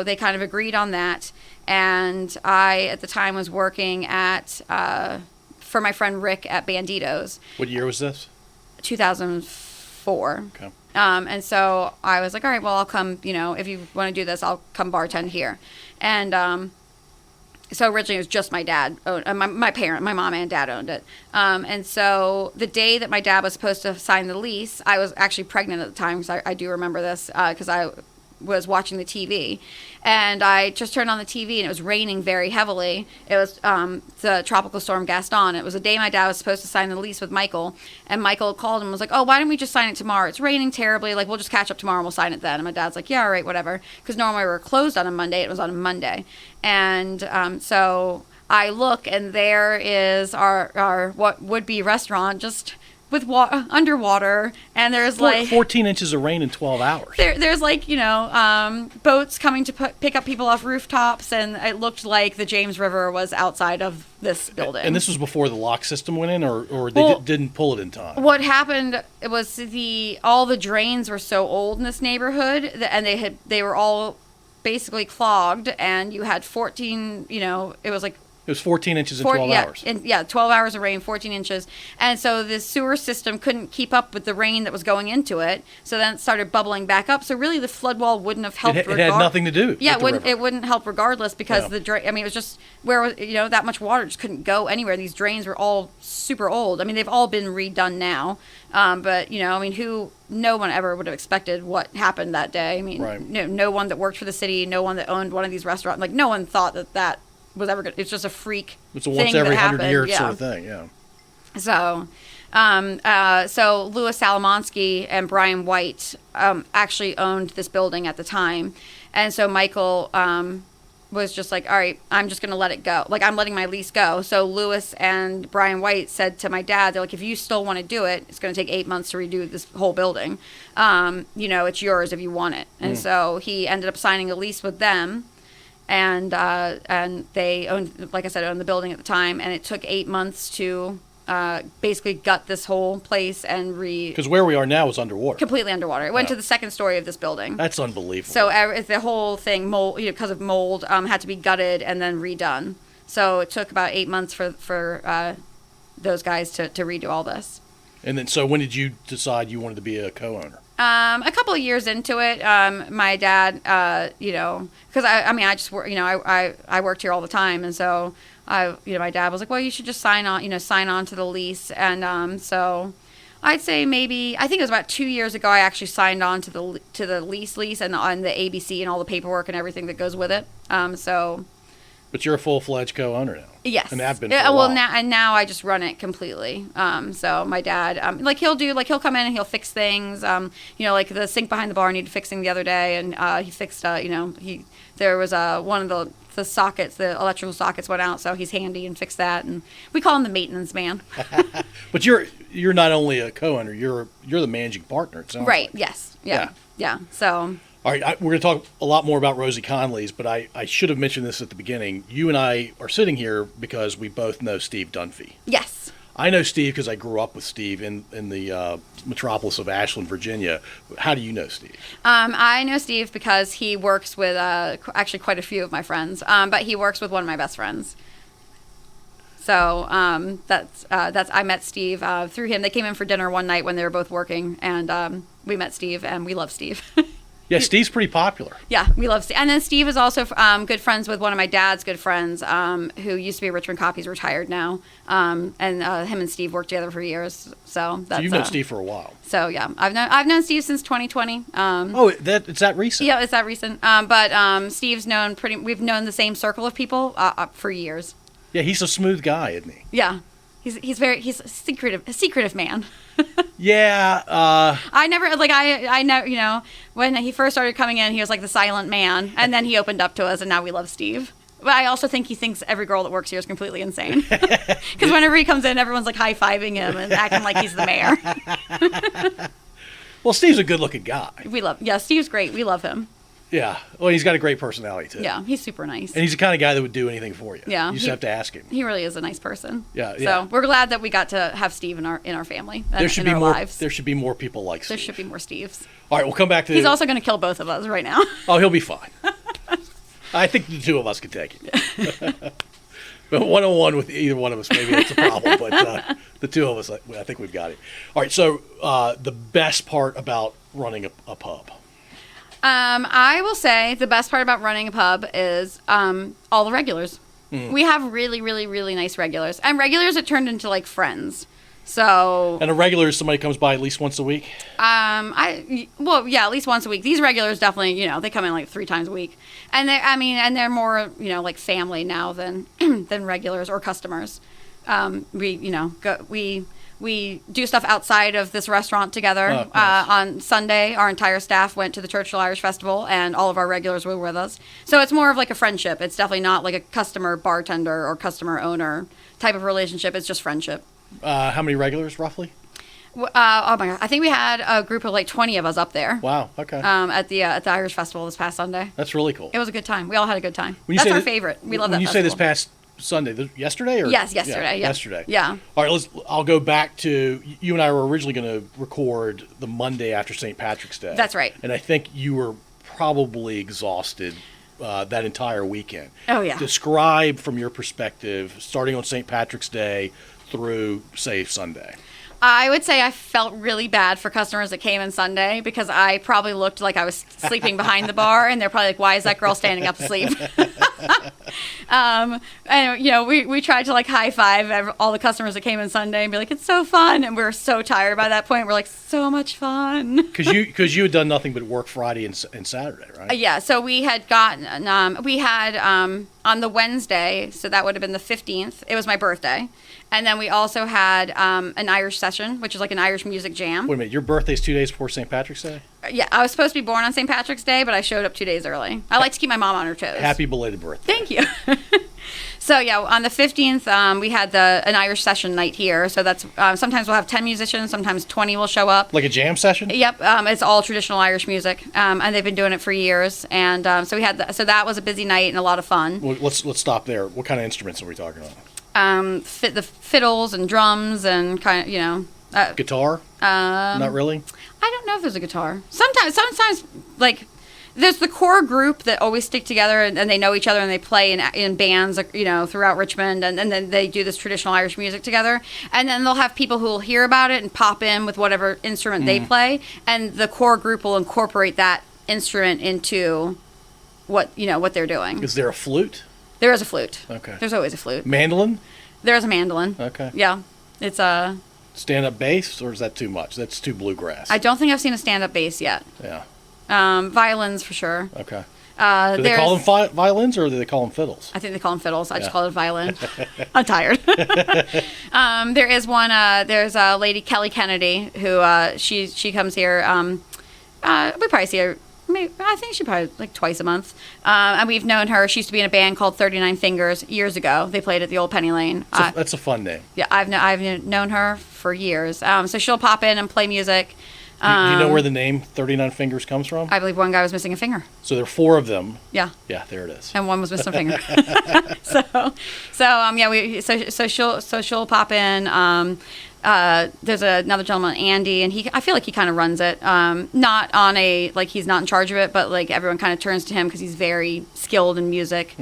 they kind of agreed on that. And I, at the time, was working for my friend Rick at Banditos. What year was this? 2004. Okay. And so I was like, all right, well, I'll come, if you want to do this, I'll come bartend here. And so originally it was just my dad, my mom and dad owned it. And so the day that my dad was supposed to sign the lease, I was actually pregnant at the time, because I do remember this, because I was watching the TV, and I just turned on the TV, and it was raining very heavily. It was the tropical storm Gaston. It was the day my dad was supposed to sign the lease with Michael, and Michael called and was like, oh, why don't we just sign it tomorrow? It's raining terribly. Like, we'll just catch up tomorrow and we'll sign it then. And my dad's like, yeah, all right, whatever. Because normally we were closed on a Monday. It was on a Monday. And so I look, and there is our what would be restaurant just with underwater, and there's 14 inches of rain in 12 hours. There's boats coming to pick up people off rooftops, and it looked like the James River was outside of this building. And this was before the lock system went in, or they didn't pull it in time? What happened was all the drains were so old in this neighborhood, and they were all basically clogged, and you had 14, it was like It was 14 inches in 12 hours. 12 hours of rain, 14 inches. And so the sewer system couldn't keep up with the rain that was going into it. So then it started bubbling back up. So really the flood wall wouldn't have helped. It had nothing to do. Yeah, with it wouldn't help regardless because it was just where, that much water just couldn't go anywhere. These drains were all super old. I mean, they've all been redone now. But, no one ever would have expected what happened that day. I mean, right. no one that worked for the city, no one that owned one of these restaurants, like no one thought that was ever good. It's just a freak. It's a once every 100-year sort of thing, yeah. So, so Louis Salomonsky and Brian White actually owned this building at the time, and so Michael was just like, all right, I'm just going to let it go. Like, I'm letting my lease go. So Louis and Brian White said to my dad, they're like, if you still want to do it, it's going to take 8 months to redo this whole building. It's yours if you want it. And so he ended up signing a lease with them. And they owned, like I said, owned the building at the time. And it took 8 months to basically gut this whole place and because where we are now is underwater. Completely underwater. It went to the second story of this building. That's unbelievable. So the whole thing, mold, because of mold, had to be gutted and then redone. So it took about 8 months for those guys to redo all this. And then, so when did you decide you wanted to be a co-owner? A couple of years into it, my dad, because I just work, I worked here all the time, and so my dad was like, well, you should just sign on to the lease, and so I'd say I think it was about 2 years ago, I actually signed on to the lease, and on the ABC and all the paperwork and everything that goes with it. But you're a full-fledged co-owner now. Yes. And have been for a while. Now I just run it completely. So my dad, he'll come in and he'll fix things. Like the sink behind the bar needed fixing the other day, and he fixed. There was one of the sockets, the electrical sockets went out, so he's handy and fixed that. And we call him the maintenance man. But you're not only a co-owner, you're the managing partner. It sounds right. like. Yes. Yeah. So. All right, we're going to talk a lot more about Rosie Connolly's, but I should have mentioned this at the beginning. You and I are sitting here because we both know Steve Dunphy. Yes. I know Steve because I grew up with Steve in the metropolis of Ashland, Virginia. How do you know Steve? I know Steve because he works with actually quite a few of my friends, but he works with one of my best friends. So that's I met Steve through him. They came in for dinner one night when they were both working, and we met Steve, and we love Steve. Yeah, Steve's pretty popular. Yeah, we love Steve. And then Steve is also good friends with one of my dad's good friends who used to be a Richmond cop. He's retired now. And him and Steve worked together for years. So you've known Steve for a while. So, yeah. I've known Steve since 2020. It's that recent? Yeah, it's that recent. But Steve's we've known the same circle of people for years. Yeah, he's a smooth guy, isn't he? Yeah. He's a secretive man. Yeah. I never, when he first started coming in, he was like the silent man, and then he opened up to us, and now we love Steve. But I also think he thinks every girl that works here is completely insane. Because whenever he comes in, everyone's like high-fiving him and acting like he's the mayor. Well, Steve's a good-looking guy. Steve's great. We love him. Yeah. Well, he's got a great personality, too. Yeah, he's super nice. And he's the kind of guy that would do anything for you. Yeah. You just have to ask him. He really is a nice person. Yeah. So we're glad that we got to have Steve in our family and in our lives. There should be more people like Steve. There should be more Steves. All right, we'll come back to... He's also going to kill both of us right now. Oh, he'll be fine. I think the two of us can take it. But one-on-one with either one of us, maybe that's a problem. But the two of us, I think we've got it. All right, so the best part about running a pub... I will say the best part about running a pub is all the regulars. We have really, really, really nice regulars. And regulars that turned into like friends. So. And a regular is somebody comes by at least once a week? At least once a week. These regulars definitely, they come in like 3 times a week. And they're more, like family now than than regulars or customers. We do stuff outside of this restaurant together. Nice. On Sunday, our entire staff went to the Churchill Irish Festival, and all of our regulars were with us. So it's more of like a friendship. It's definitely not like a customer bartender or customer owner type of relationship. It's just friendship. How many regulars, roughly? Oh my God! I think we had a group of like 20 of us up there. Wow. Okay. At the Irish Festival this past Sunday. That's really cool. It was a good time. We all had a good time. That's our favorite. We love that. When you festival. say this past Sunday, yesterday? Yes, yesterday. Yeah, yesterday. Yeah. All right, I'll go back to, you and I were originally going to record the Monday after St. Patrick's Day. That's right. And I think you were probably exhausted that entire weekend. Oh, yeah. Describe from your perspective, starting on St. Patrick's Day through, say, Sunday. I would say I felt really bad for customers that came in Sunday because I probably looked like I was sleeping behind the bar, and they're probably like, "Why is that girl standing up to sleep?" And we tried to like high five all the customers that came in Sunday and be like, "It's so fun," and we were so tired by that point. We're like, "So much fun." Because you had done nothing but work Friday and Saturday, right? Yeah, so we had gotten on the Wednesday, so that would have been the 15th. It was my birthday. And then we also had an Irish session, which is like an Irish music jam. Wait a minute, your birthday's 2 days before St. Patrick's Day? Yeah, I was supposed to be born on St. Patrick's Day, but I showed up 2 days early. I like to keep my mom on her toes. Happy belated birthday. Thank you. So yeah, on the 15th, we had an Irish session night here. So that's sometimes we'll have 10 musicians, sometimes 20 will show up. Like a jam session? Yep, it's all traditional Irish music, and they've been doing it for years. And so we had so that was a busy night and a lot of fun. Well, let's stop there. What kind of instruments are we talking about? The fiddles and drums and kind of Guitar? Not really. I don't know if there's a guitar. Sometimes like there's the core group that always stick together and they know each other and they play in bands throughout Richmond and then they do this traditional Irish music together, and then they'll have people who will hear about it and pop in with whatever instrument they play, and the core group will incorporate that instrument into what they're doing. Is there a flute? There is a flute. Okay. There's always a flute. Mandolin? There is a mandolin. Okay. Yeah. It's a... Stand-up bass, or is that too much? That's too bluegrass. I don't think I've seen a stand-up bass yet. Yeah. Violins for sure. Okay. Do they call them violins, or do they call them fiddles? I think they call them fiddles. I just call it a violin. I'm tired. There is one. There's a lady, Kelly Kennedy, who she comes here. We probably see her. I think she probably like twice a month. And we've known her. She used to be in a band called 39 Fingers years ago. They played at the old Penny Lane. That's a fun name. Yeah, I've known her for years. So she'll pop in and play music. Do you know where the name 39 Fingers comes from? I believe one guy was missing a finger. So there are 4 of them. Yeah. Yeah, there it is. And one was missing a finger. So she'll pop in. There's another gentleman, Andy, and I feel like he kind of runs it. Not on he's not in charge of it, but like everyone kind of turns to him because he's very skilled in music.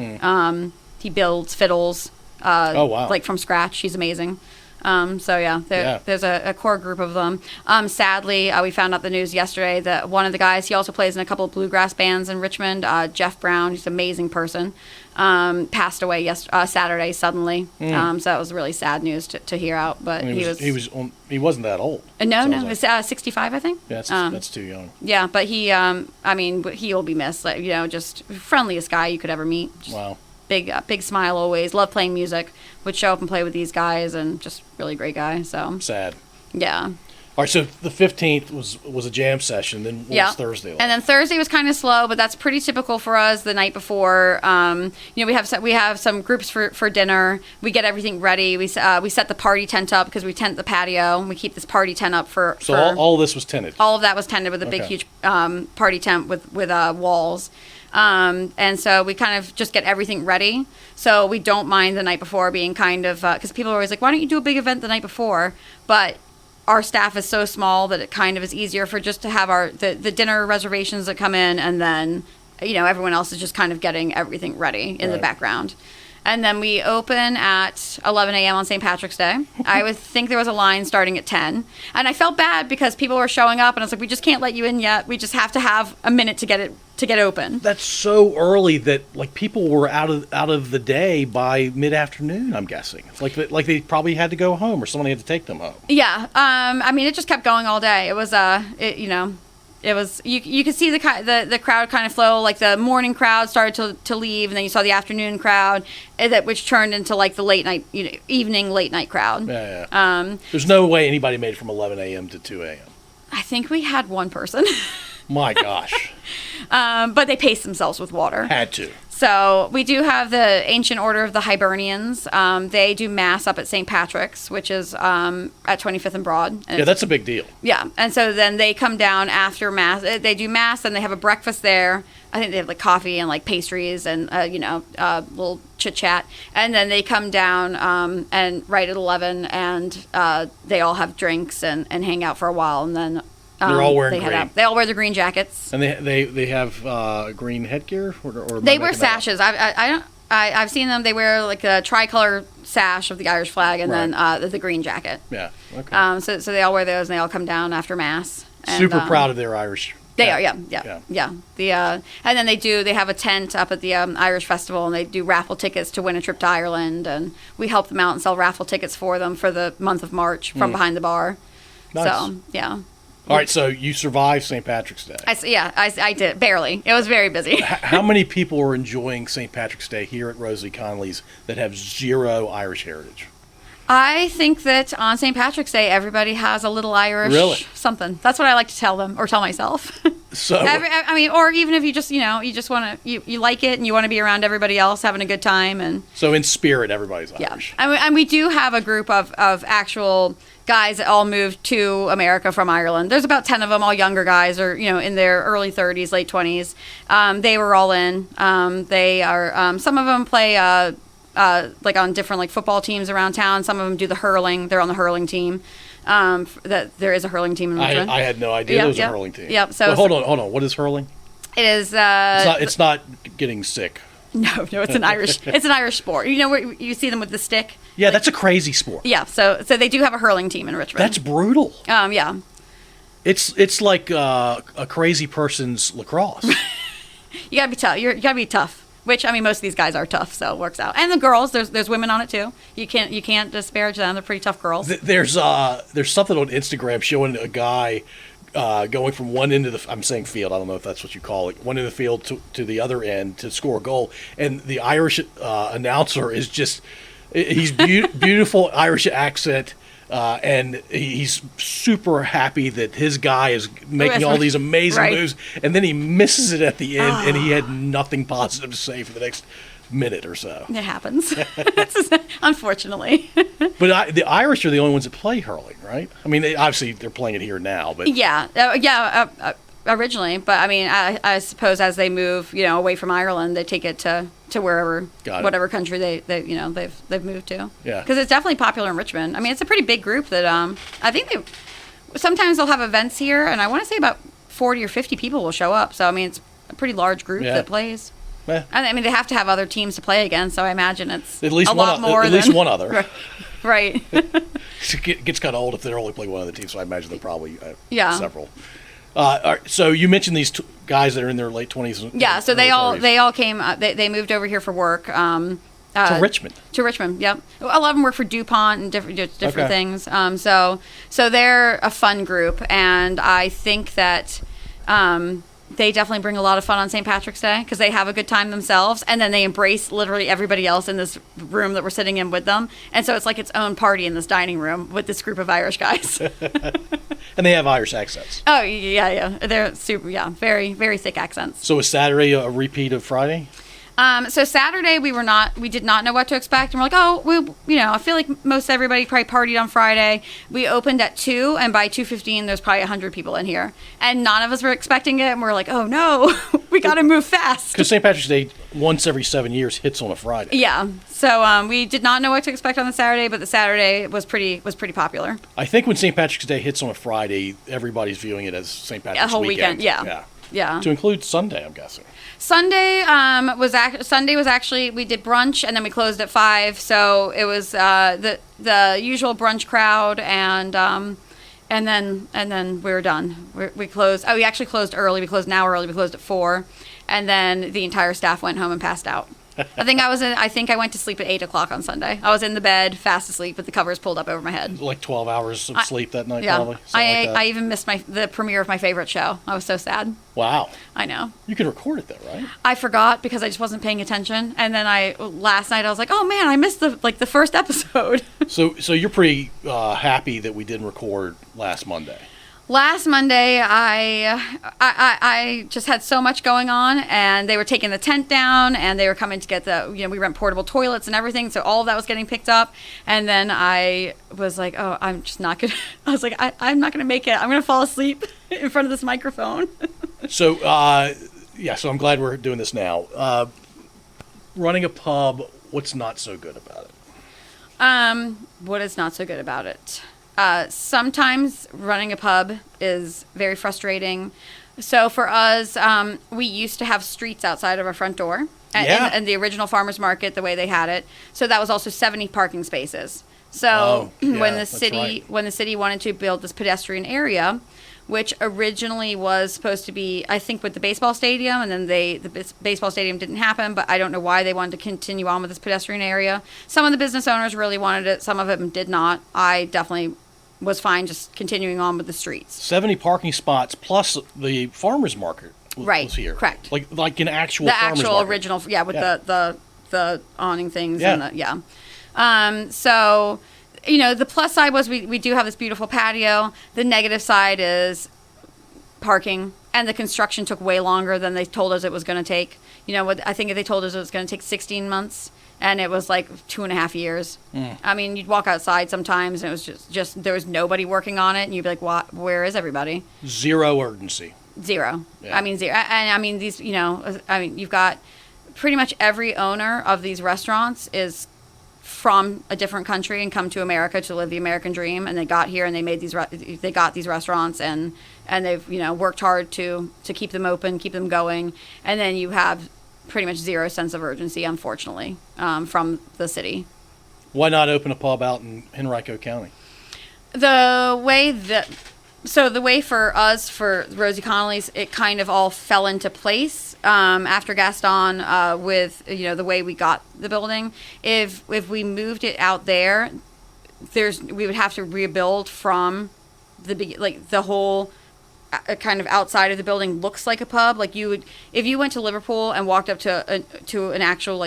He builds fiddles. Oh wow! Like from scratch. He's amazing. There's a core group of them. Sadly, we found out the news yesterday that one of the guys, he also plays in a couple of bluegrass bands in Richmond, Jeff Brown, he's an amazing person, passed away Saturday suddenly. So that was really sad news to hear out. But he wasn't that old. No, it was 65, I think. Yeah, that's too young. Yeah, but he will be missed. Like, just friendliest guy you could ever meet. Wow. Big smile always. Loved playing music. Would show up and play with these guys, and just really great guy. So sad. Yeah. All right. So the 15th was a jam session. Then what was Thursday like? And then Thursday was kind of slow, but that's pretty typical for us. The night before, we have some groups for dinner. We get everything ready. We set the party tent up because we tent the patio. We keep this party tent up for. So all this was tented. All of that was tented with a big huge party tent with walls. And so we kind of just get everything ready. So we don't mind the night before being kind of, because people are always like, why don't you do a big event the night before? But our staff is so small that it kind of is easier for just to have the dinner reservations that come in, and then, everyone else is just kind of getting everything ready in the background. And then we open at 11 a.m. on St. Patrick's Day. I would think there was a line starting at 10. And I felt bad because people were showing up, and I was like, we just can't let you in yet. We just have to have a minute to get open. That's so early that like people were out of the day by mid-afternoon, I'm guessing. It's like they probably had to go home or somebody had to take them home. Yeah. It just kept going all day. It was it was you could see the crowd kind of flow. Like the morning crowd started to leave, and then you saw the afternoon crowd, which turned into like the late night, evening late night crowd. Yeah. There's no way anybody made it from 11 a.m. to 2 a.m. I think we had one person. My gosh. But they paced themselves with water. Had to. So we do have the Ancient Order of the Hibernians. They do Mass up at St. Patrick's, which is at 25th and Broad. And that's a big deal. Yeah. And so then they come down after Mass. They do Mass, and they have a breakfast there. I think they have like coffee and like pastries and, little chit-chat. And then they come down and right at 11, and they all have drinks and hang out for a while. And then They're all wearing they green. They all wear the green jackets. And they have green headgear, or They wear sashes. I've seen them. They wear like a tricolor sash of the Irish flag, and then the green jacket. Yeah. Okay. So they all wear those, and they all come down after mass. And, Super proud of their Irish. They are, yeah. And then they have a tent up at the Irish Festival, and they do raffle tickets to win a trip to Ireland, and we help them out and sell raffle tickets for them for the month of March from behind the bar. Nice. So, yeah. All right, so you survived St. Patrick's Day. I did, barely. It was very busy. How many people are enjoying St. Patrick's Day here at Rosie Connolly's that have zero Irish heritage? I think that on St. Patrick's Day, everybody has a little Irish something. That's what I like to tell them, or tell myself. So, or even if you just want to, you like it and you want to be around everybody else having a good time. And so in spirit, everybody's Irish. And we do have a group of actual guys that all moved to America from Ireland. There's about 10 of them, all younger guys, or in their early 30s, late 20s. They were all in. They are some of them play like on different like football teams around town. Some of them do the hurling. They're on the hurling team. That there is a hurling team in Richmond. I had no idea there was a hurling team. Yep. So hold on. What is hurling? It is. It's not getting sick. No, it's an Irish. It's an Irish sport. Where you see them with the stick. Yeah, that's a crazy sport. Yeah. So they do have a hurling team in Richmond. That's brutal. Yeah. It's like a crazy person's lacrosse. You gotta be tough. You gotta be tough. Which, most of these guys are tough, so it works out. And the girls, there's women on it too. You can't disparage them. They're pretty tough girls. There's something on Instagram showing a guy going from one end of the, I'm saying field, I don't know if that's what you call it, one end of the field to the other end to score a goal. And the Irish announcer is just, he's beautiful Irish accent. And he's super happy that his guy is making all these amazing moves, and then he misses it at the end, and he had nothing positive to say for the next minute or so. It happens, unfortunately. But the Irish are the only ones that play hurling, right? Obviously they're playing it here now, but originally. But I suppose as they move, away from Ireland, they take it to wherever, whatever country they've moved to. Yeah. Because it's definitely popular in Richmond. it's a pretty big group that I think sometimes they'll have events here, and I want to say about 40 or 50 people will show up. So it's a pretty large group that plays. Yeah. They have to have other teams to play against, so I imagine it's at least a lot more. At least one other. Right. It gets kind of old if they're only playing one other team, so I imagine they're probably several. All right, so you mentioned these guys that are in their late 20s. Yeah, so they all came. They moved over here for work. To Richmond. To Richmond, yep. A lot of them work for DuPont and different things. So they're a fun group, and I think that they definitely bring a lot of fun on St. Patrick's Day because they have a good time themselves, and then they embrace literally everybody else in this room that we're sitting in with them. And so it's like its own party in this dining room with this group of Irish guys. And they have Irish accents. Oh, yeah. They're super, very, very thick accents. So is Saturday a repeat of Friday? So Saturday we did not know what to expect, and we're like, I feel like most everybody probably partied on Friday. We opened at 2, and by 2:15 there's probably 100 people in here, and none of us were expecting it, and we're like, oh no, we got to move fast. Because St. Patrick's Day once every 7 years hits on a Friday. Yeah, so we did not know what to expect on the Saturday, but the Saturday was pretty popular. I think when St. Patrick's Day hits on a Friday, everybody's viewing it as St. Patrick's a whole weekend. Yeah. To include Sunday, I'm guessing. Sunday was actually we did brunch, and then we closed at 5. So it was the usual brunch crowd, and then we were done. We closed. Oh, we actually closed early. We closed an hour early. We closed at 4, and then the entire staff went home and passed out. I think I went to sleep at 8 o'clock on Sunday. I was in the bed, fast asleep, with the covers pulled up over my head. Like 12 hours of sleep that night, yeah. probably. I even missed the premiere of my favorite show. I was so sad. Wow. I know. You could record it though, right? I forgot because I just wasn't paying attention, and then last night I was like, oh man, I missed the first episode. So you're pretty happy that we didn't record last Monday. Last Monday, I just had so much going on, and they were taking the tent down, and they were coming to get we rent portable toilets and everything, so all of that was getting picked up. And then I was like, oh, I'm just not gonna. I was like, I'm not gonna make it. I'm gonna fall asleep in front of this microphone. So so I'm glad we're doing this now. Running a pub, what's not so good about it? What is not so good about it? Sometimes running a pub is very frustrating. So for us, we used to have streets outside of our front door. And the original farmers market, the way they had it. So that was also 70 parking spaces. So when the city wanted to build this pedestrian area, which originally was supposed to be, I think, with the baseball stadium, and then the baseball stadium didn't happen, but I don't know why they wanted to continue on with this pedestrian area. Some of the business owners really wanted it. Some of them did not. I definitely was fine just continuing on with the streets. 70 parking spots plus the farmers market was here. Correct. Like an actual the farmers actual market. original, with the awning things. Yeah. So, the plus side was we do have this beautiful patio. The negative side is parking, and the construction took way longer than they told us it was going to take. I think they told us it was going to take 16 months, and it was like 2.5 years. I mean, you'd walk outside sometimes, and it was just there was nobody working on it, and you'd be like, where is everybody? Zero urgency. Zero. Yeah. I mean, zero. And I mean, these, you've got pretty much every owner of these restaurants is from a different country and come to America to live the American dream. And they got here and they made they got these restaurants and they've, worked hard to keep them open, keep them going. And then you have pretty much zero sense of urgency, unfortunately, from the city. Why not open a pub out in Henrico County? The way for us, for Rosie Connolly's, it kind of all fell into place after Gaston with, the way we got the building. If we moved it out there, we would have to rebuild from the whole kind of outside of the building looks like a pub. Like if you went to Liverpool and walked up to an actual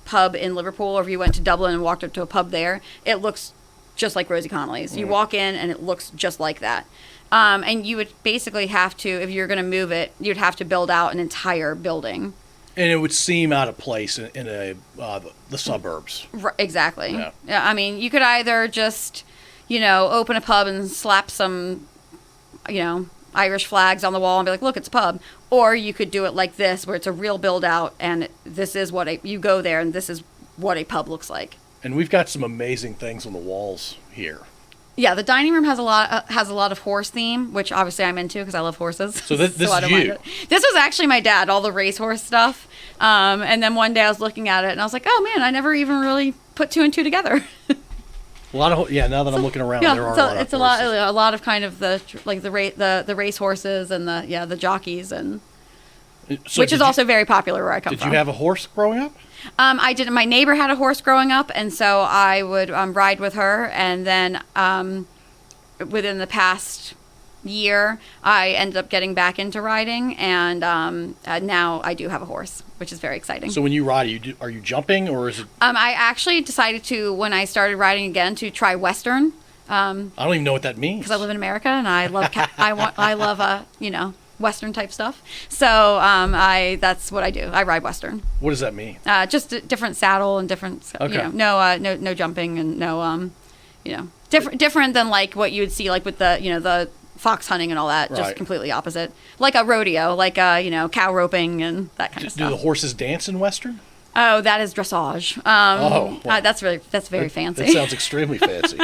pub in Liverpool, or if you went to Dublin and walked up to a pub there, it looks just like Rosie Connolly's. You walk in and it looks just like that. And you would basically have to, if you're going to move it, you'd have to build out an entire building. And it would seem out of place in the suburbs. Right, exactly. Yeah. I mean, you could either just, open a pub and slap some, Irish flags on the wall and be like, look, it's a pub. Or you could do it like this, where it's a real build out, and this is what you go there, and this is what a pub looks like. And we've got some amazing things on the walls here. Yeah, the dining room has a lot of horse theme, which obviously I'm into because I love horses. So this is you. This was actually my dad, all the racehorse stuff. And then one day I was looking at it and I was like, oh man, I never even really put two and two together. Now that I'm looking around, there are a lot of it's horses. a lot of kind of the race horses and the jockeys, and So which is also very popular where I come from. Did you have a horse growing up? I didn't. My neighbor had a horse growing up, and so I would ride with her. And then within the past year, I ended up getting back into riding, and now I do have a horse, which is very exciting. So when you ride, are you jumping, or is it? I actually decided to, when I started riding again, to try Western. I don't even know what that means. Because I live in America, and I love I love Western type stuff. So that's what I do. I ride Western. What does that mean? Just a different saddle and different, okay. No jumping and no, different than like what you would see like with the fox hunting and all that. Just Right. completely opposite. Like a rodeo, like cow roping and that kind of stuff. Do the horses dance in Western? Oh, that is dressage. Wow. That's very fancy. That sounds extremely fancy.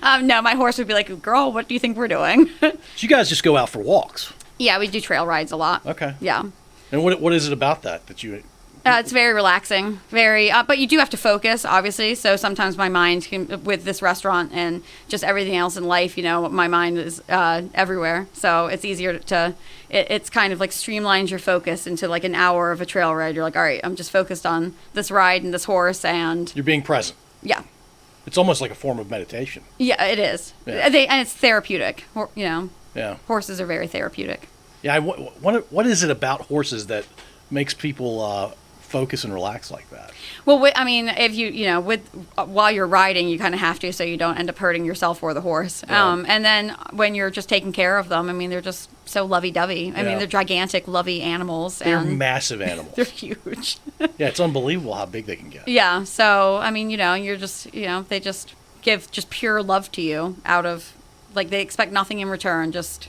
No, my horse would be like, girl, what do you think we're doing? So you guys just go out for walks? Yeah, we do trail rides a lot. Okay. Yeah. And what is it about that you? It's very relaxing, but you do have to focus, obviously. So sometimes my mind can, with this restaurant and just everything else in life, my mind is everywhere. So it's easier it's kind of like streamlines your focus into like an hour of a trail ride. You're like, all right, I'm just focused on this ride and this horse, and You're being present. Yeah. It's almost like a form of meditation. Yeah, it is. Yeah. And it's therapeutic. Yeah. Horses are very therapeutic. Yeah. What is it about horses that makes people focus and relax like that? Well, if you while you're riding, you kind of have to, so you don't end up hurting yourself or the horse. Yeah. And then when you're just taking care of them, they're just so lovey-dovey. I mean, they're gigantic, lovey animals. They're and massive animals. They're huge. Yeah, it's unbelievable how big they can get. Yeah. So you're just they just give just pure love to you out of like they expect nothing in return. Just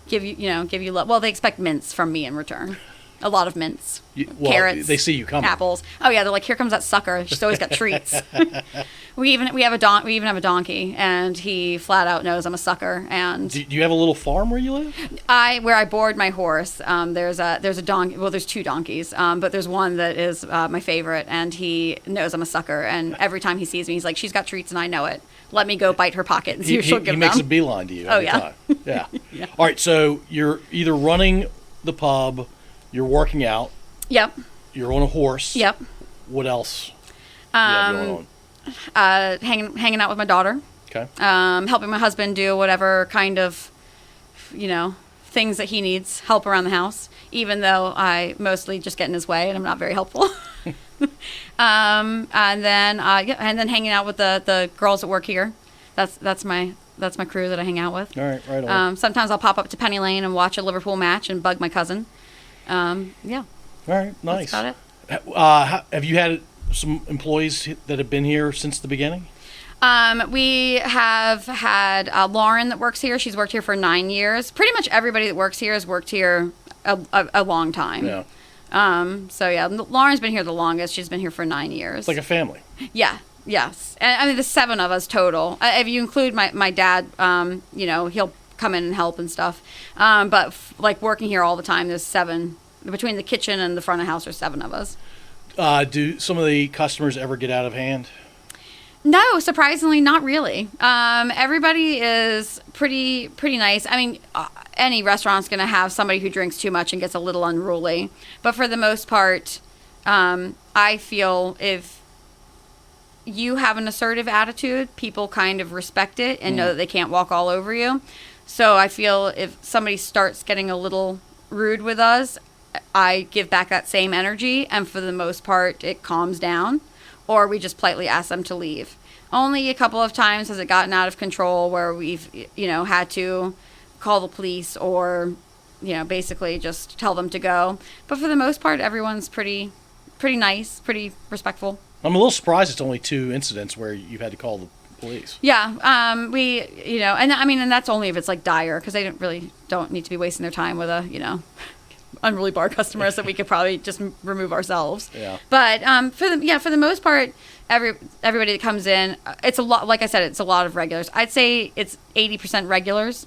give you love. Well, they expect mints from me in return. A lot of mints, Well, carrots. they see you coming. Apples. Oh yeah, they're like, here comes that sucker. She's always got treats. We even have a donkey, and he flat out knows I'm a sucker. And Do you have a little farm where you live? where I board my horse, there's a donkey. Well, there's 2 donkeys, but there's one that is my favorite, and he knows I'm a sucker. And every time he sees me, he's like, she's got treats, and I know it. Let me go bite her pocket and see if she'll give them. He makes a beeline to you. Oh every yeah. time. Yeah. All right. So you're either running the pub, you're working out, Yep. you're on a horse. Yep. What else? Do you have going on? Hanging out with my daughter. Okay. Helping my husband do whatever kind of, things that he needs help around the house, even though I mostly just get in his way and I'm not very helpful. And then hanging out with the girls that work here. That's my crew that I hang out with. All right on. Sometimes I'll pop up to Penny Lane and watch a Liverpool match and bug my cousin. Yeah. All right, nice. That's about it. Have you had some employees that have been here since the beginning? We have had Lauren that works here. She's worked here for 9 years. Pretty much everybody that works here has worked here a long time. Yeah. So yeah, Lauren's been here the longest. She's been here for 9 years. It's like a family. Yeah. Yes. And I mean, there's 7 of us total. If you include my dad, he'll come in and help and stuff. But like working here all the time, there's 7 between the kitchen and the front of house. There's 7 of us. Do some of the customers ever get out of hand? No, surprisingly, not really. Everybody is pretty nice. I mean, any restaurant's going to have somebody who drinks too much and gets a little unruly. But for the most part, I feel if you have an assertive attitude, people kind of respect it and know that they can't walk all over you. So I feel if somebody starts getting a little rude with us, I give back that same energy, and for the most part, it calms down, or we just politely ask them to leave. Only a couple of times has it gotten out of control where we've, had to call the police or, basically just tell them to go. But for the most part, everyone's pretty nice, pretty respectful. I'm a little surprised it's only 2 incidents where you've had to call the police. Yeah, we, and that's only if it's like dire, because they don't need to be wasting their time with unruly bar customers that we could probably just remove ourselves. Yeah. But for the most part, everybody that comes in, it's a lot. Like I said, it's a lot of regulars. I'd say it's 80% regulars.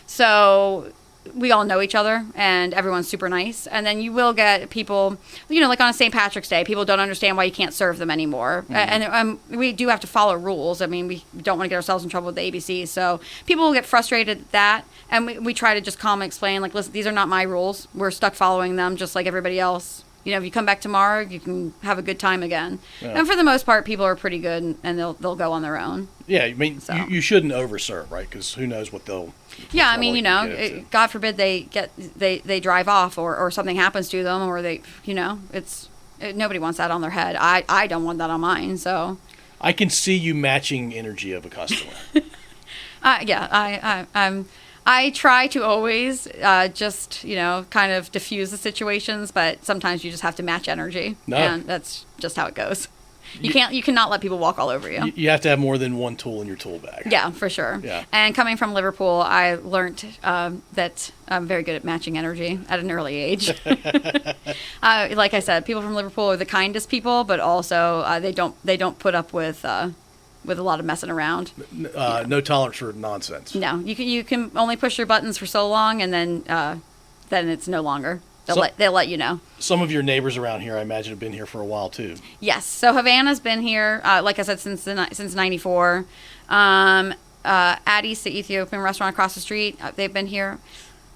So we all know each other, and everyone's super nice. And then you will get people, like on a St. Patrick's Day, people don't understand why you can't serve them anymore. And we do have to follow rules. I mean, we don't want to get ourselves in trouble with the ABC. So people will get frustrated at that. And we try to just calmly explain, like, listen, these are not my rules. We're stuck following them just like everybody else. If you come back tomorrow, you can have a good time again. Yeah. And for the most part, people are pretty good, and they'll go on their own. Yeah, I mean, so. you shouldn't overserve, right? Because who knows what they'll. Yeah, I mean, God forbid they drive off or something happens to them, or they, nobody wants that on their head. I don't want that on mine. So. I can see you matching energy of a customer. I try to always just, kind of diffuse the situations, but sometimes you just have to match energy. No. And that's just how it goes. You cannot let people walk all over you. You have to have more than one tool in your tool bag. Yeah, for sure. Yeah. And coming from Liverpool, I learned that I'm very good at matching energy at an early age. Like I said, people from Liverpool are the kindest people, but also they don't put up with a lot of messing around. No tolerance for nonsense. No, you can only push your buttons for so long, and then it's no longer. They'll let you know. Some of your neighbors around here, I imagine, have been here for a while too. Yes. So Havana's been here, like I said, since '94. Addie's, the Ethiopian restaurant across the street, they've been here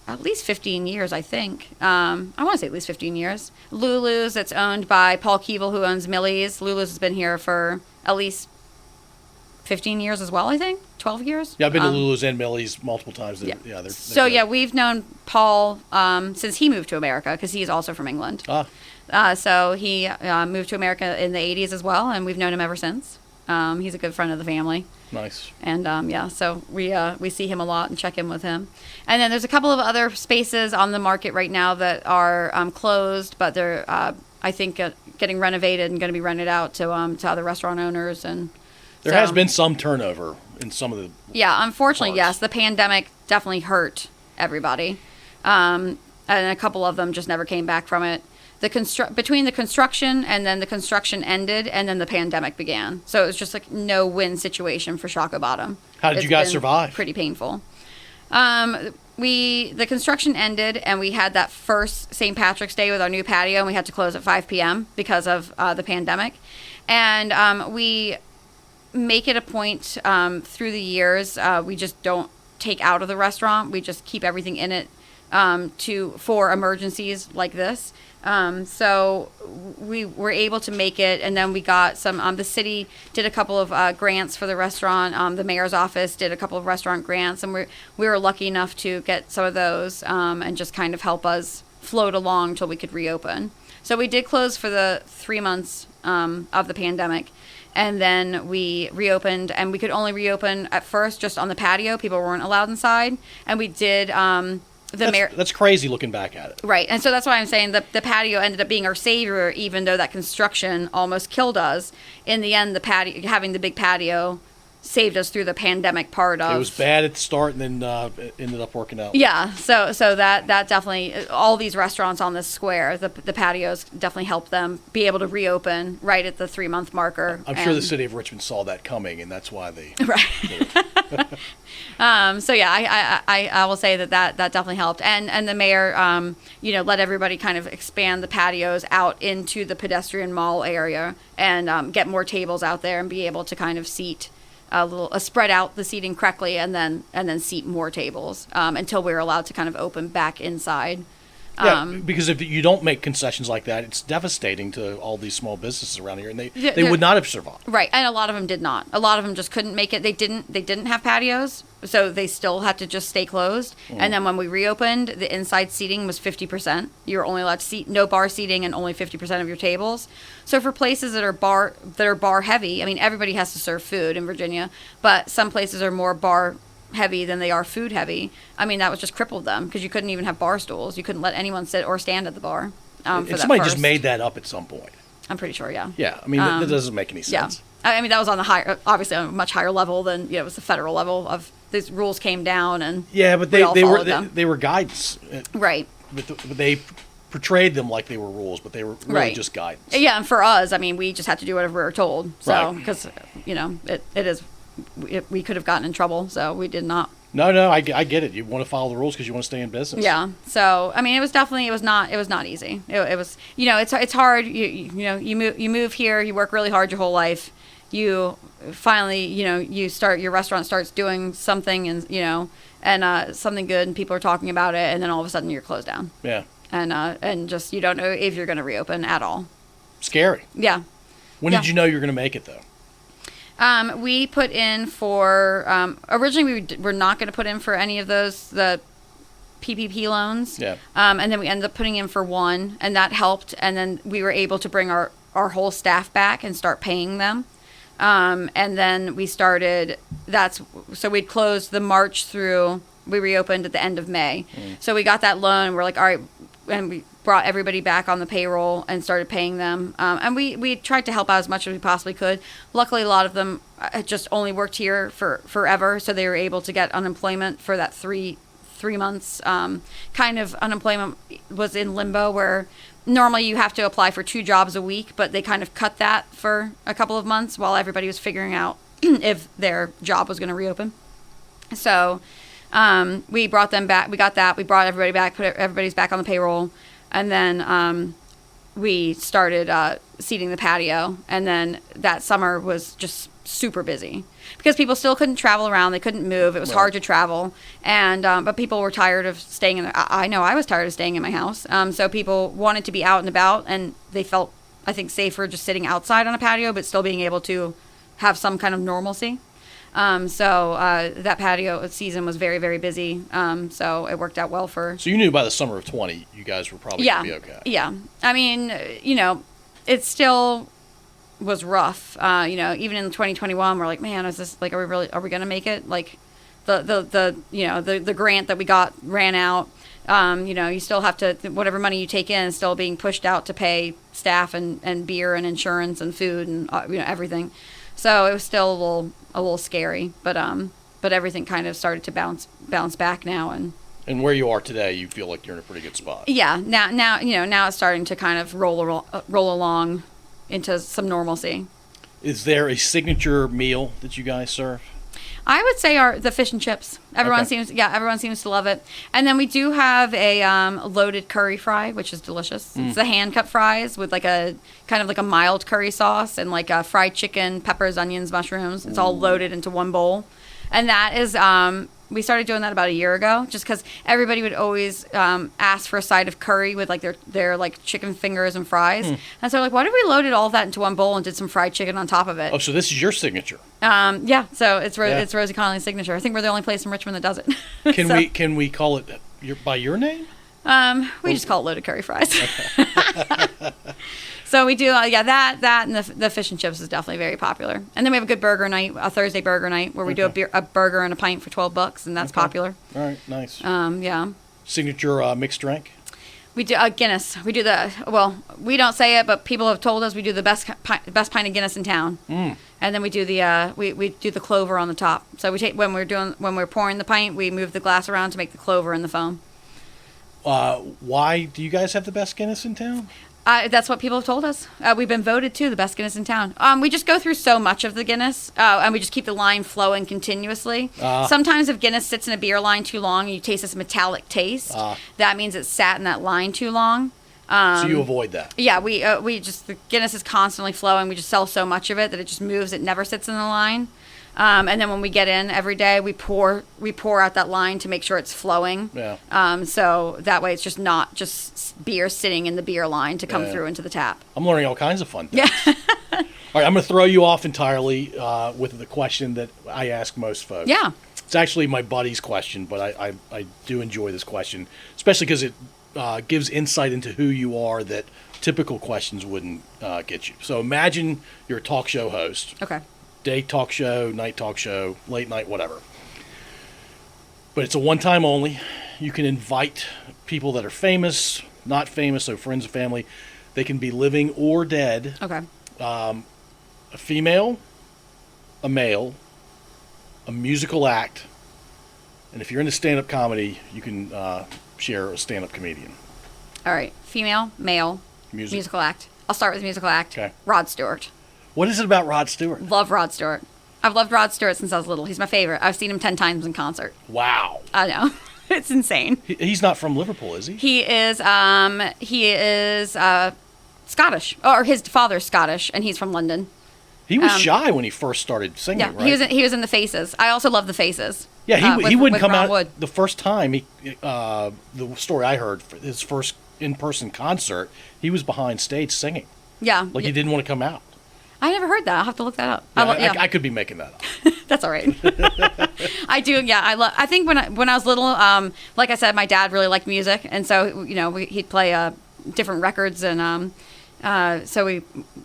at least 15 years, I think. I want to say at least 15 years. Lulu's, that's owned by Paul Keeble, who owns Millie's. Lulu's has been here for at least 15 years as well, I think. 12 years. Yeah, I've been to Lulu's and Millie's multiple times. They're we've known Paul since he moved to America, because he's also from England. So he moved to America in the 80s as well, and we've known him ever since. He's a good friend of the family. Nice. And so we see him a lot and check in with him. And then there's a couple of other spaces on the market right now that are closed, but they're I think getting renovated and going to be rented out to other restaurant owners. And there has been some turnover in some of the. Yeah, unfortunately, yes. The pandemic definitely hurt everybody. and a couple of them just never came back from it. Between the construction and then the construction ended, and then the pandemic began. So it was just like no win situation for Shockoe Bottom. How did you guys survive? Pretty painful. The construction ended, and we had that first St. Patrick's Day with our new patio, and we had to close at 5 p.m. because of the pandemic. And we make it a point through the years. We just don't take out of the restaurant. We just keep everything in it for emergencies like this. So we were able to make it, and then we got some, the city did a couple of grants for the restaurant. The mayor's office did a couple of restaurant grants, and we were lucky enough to get some of those and just kind of help us float along till we could reopen. So we did close for the 3 months of the pandemic, and then we reopened, and we could only reopen at first just on the patio. People weren't allowed inside, and we did... That's crazy looking back at it. Right. And so that's why I'm saying the patio ended up being our savior, even though that construction almost killed us. In the end, having the big patio saved us through the pandemic part of... It was bad at the start, and then it ended up working out. Yeah. So that definitely... All these restaurants on this square, the patios definitely helped them be able to reopen right at the 3-month marker. I'm sure the city of Richmond saw that coming, and that's why they... Right. So yeah, I will say that definitely helped, and the mayor, let everybody kind of expand the patios out into the pedestrian mall area and get more tables out there and be able to kind of seat spread out the seating correctly, and then seat more tables until we're allowed to kind of open back inside. Yeah, because if you don't make concessions like that, it's devastating to all these small businesses around here, and they would not have survived. Right, and a lot of them did not. A lot of them just couldn't make it. They didn't have patios, so they still had to just stay closed. And then when we reopened, the inside seating was 50%. You were only allowed to seat, no bar seating, and only 50% of your tables. So for places that are bar heavy, I mean, everybody has to serve food in Virginia, but some places are more bar heavy than they are food heavy. I mean, that was just crippled them because you couldn't even have bar stools. You couldn't let anyone sit or stand at the bar. And somebody just made that up at some point. I'm pretty sure, yeah. Yeah, I mean, that doesn't make any sense. Yeah. I mean, that was on obviously on a much higher level than, it was the federal level of these rules came down, and yeah, but they were guidance. Right. But they portrayed them like they were rules, but they were really just guidance. Yeah, and for us, I mean, we just had to do whatever we were told. So, because, it is... We could have gotten in trouble, so we did not. No, I get it. You want to follow the rules because you want to stay in business. Yeah. So I mean, it was not easy. It was, it's hard. You move here, you work really hard your whole life. You finally, your restaurant starts doing something, and something good, and people are talking about it, and then all of a sudden you're closed down. Yeah. And just you don't know if you're going to reopen at all. Scary. Yeah. When did you know you were going to make it though? We put in for, originally we were not going to put in for any of the PPP loans. Yeah. And then we ended up putting in for one, and that helped. And then we were able to bring our whole staff back and start paying them. And then we started, so we'd closed the March through, we reopened at the end of May. So we got that loan, and we're like, all right, and we brought everybody back on the payroll and started paying them. And we tried to help out as much as we possibly could. Luckily, a lot of them had just only worked here for forever, so they were able to get unemployment for that three months. Kind of unemployment was in limbo where normally you have to apply for 2 jobs a week, but they kind of cut that for a couple of months while everybody was figuring out if their job was going to reopen. So we brought them back. We got that. We brought everybody back, put everybody's back on the payroll. And then we started seating the patio. And then that summer was just super busy because people still couldn't travel around. They couldn't move. It was hard to travel. And but people were tired of staying in I know I was tired of staying in my house. So people wanted to be out and about, and they felt, I think, safer just sitting outside on a patio, but still being able to have some kind of normalcy. So that patio season was very, very busy. So it worked out well for... So you knew by the summer of 20, you guys were probably going to be okay. Yeah. I mean, it still was rough. Even in 2021, we're like, man, is this, like, are we going to make it? Like the grant that we got ran out. You still have to, whatever money you take in is still being pushed out to pay staff and beer and insurance and food and, everything. So it was still a little scary, but everything kind of started to bounce back now, and And where you are today, you feel like you're in a pretty good spot. Yeah. Now it's starting to kind of roll along into some normalcy. Is there a signature meal that you guys serve? I would say the fish and chips. Everyone seems to love it. And then we do have a loaded curry fry, which is delicious. It's the hand cut fries with like a kind of like a mild curry sauce and like fried chicken, peppers, onions, mushrooms. It's all loaded into one bowl. And that is we started doing that about a year ago, just because everybody would always ask for a side of curry with like their like chicken fingers and fries. And so like, why did we loaded all of that into one bowl and did some fried chicken on top of it? Oh, so this is your signature. Yeah. So it's Rosie Connolly's signature. I think we're the only place in Richmond that does it. Can we call it by your name? We just call it loaded curry fries. So we do, that and the fish and chips is definitely very popular. And then we have a good burger night, a Thursday burger night, where we do a burger and a pint for $12, and that's popular. All right, nice. Yeah. Signature mixed drink? We do Guinness. We do we don't say it, but people have told us we do the best pint of Guinness in town. And then we do we do the clover on the top. So we take when we're pouring the pint, we move the glass around to make the clover in the foam. Why do you guys have the best Guinness in town? That's what people have told us. We've been voted too the best Guinness in town. We just go through so much of the Guinness, and we just keep the line flowing continuously. Sometimes if Guinness sits in a beer line too long and you taste this metallic taste, that means it sat in that line too long. So you avoid that? Yeah, we just, the Guinness is constantly flowing. We just sell so much of it that it just moves. It never sits in the line. And then when we get in every day, we pour out that line to make sure it's flowing. Yeah. So that way it's just not just beer sitting in the beer line to come through into the tap. I'm learning all kinds of fun things. Yeah. All right, I'm going to throw you off entirely with the question that I ask most folks. Yeah. It's actually my buddy's question, but I do enjoy this question, especially because it gives insight into who you are that typical questions wouldn't get you. So imagine you're a talk show host. Okay. Day talk show, night talk show, late night, whatever. But it's a one-time only. You can invite people that are famous, not famous, so friends and family. They can be living or dead. Okay. A female, a male, a musical act, and if you're into stand-up comedy, you can share a stand-up comedian. All right. Female, male, musical act. I'll start with musical act. Okay. Rod Stewart. What is it about Rod Stewart? Love Rod Stewart. I've loved Rod Stewart since I was little. He's my favorite. I've seen him 10 times in concert. Wow. I know. It's insane. He's not from Liverpool, is he? He is Scottish. Or his father's Scottish, and he's from London. He was shy when he first started singing, yeah, right? He was in The Faces. I also love The Faces. Yeah, he wouldn't come Ron out Wood. the first time. The story I heard, for his first in-person concert, he was behind stage singing. Yeah. Like he didn't want to come out. I never heard that. I'll have to look that up. Yeah, I could be making that up. That's all right. I do. Yeah, I think when I was little, like I said, my dad really liked music, and so he'd play different records, and so we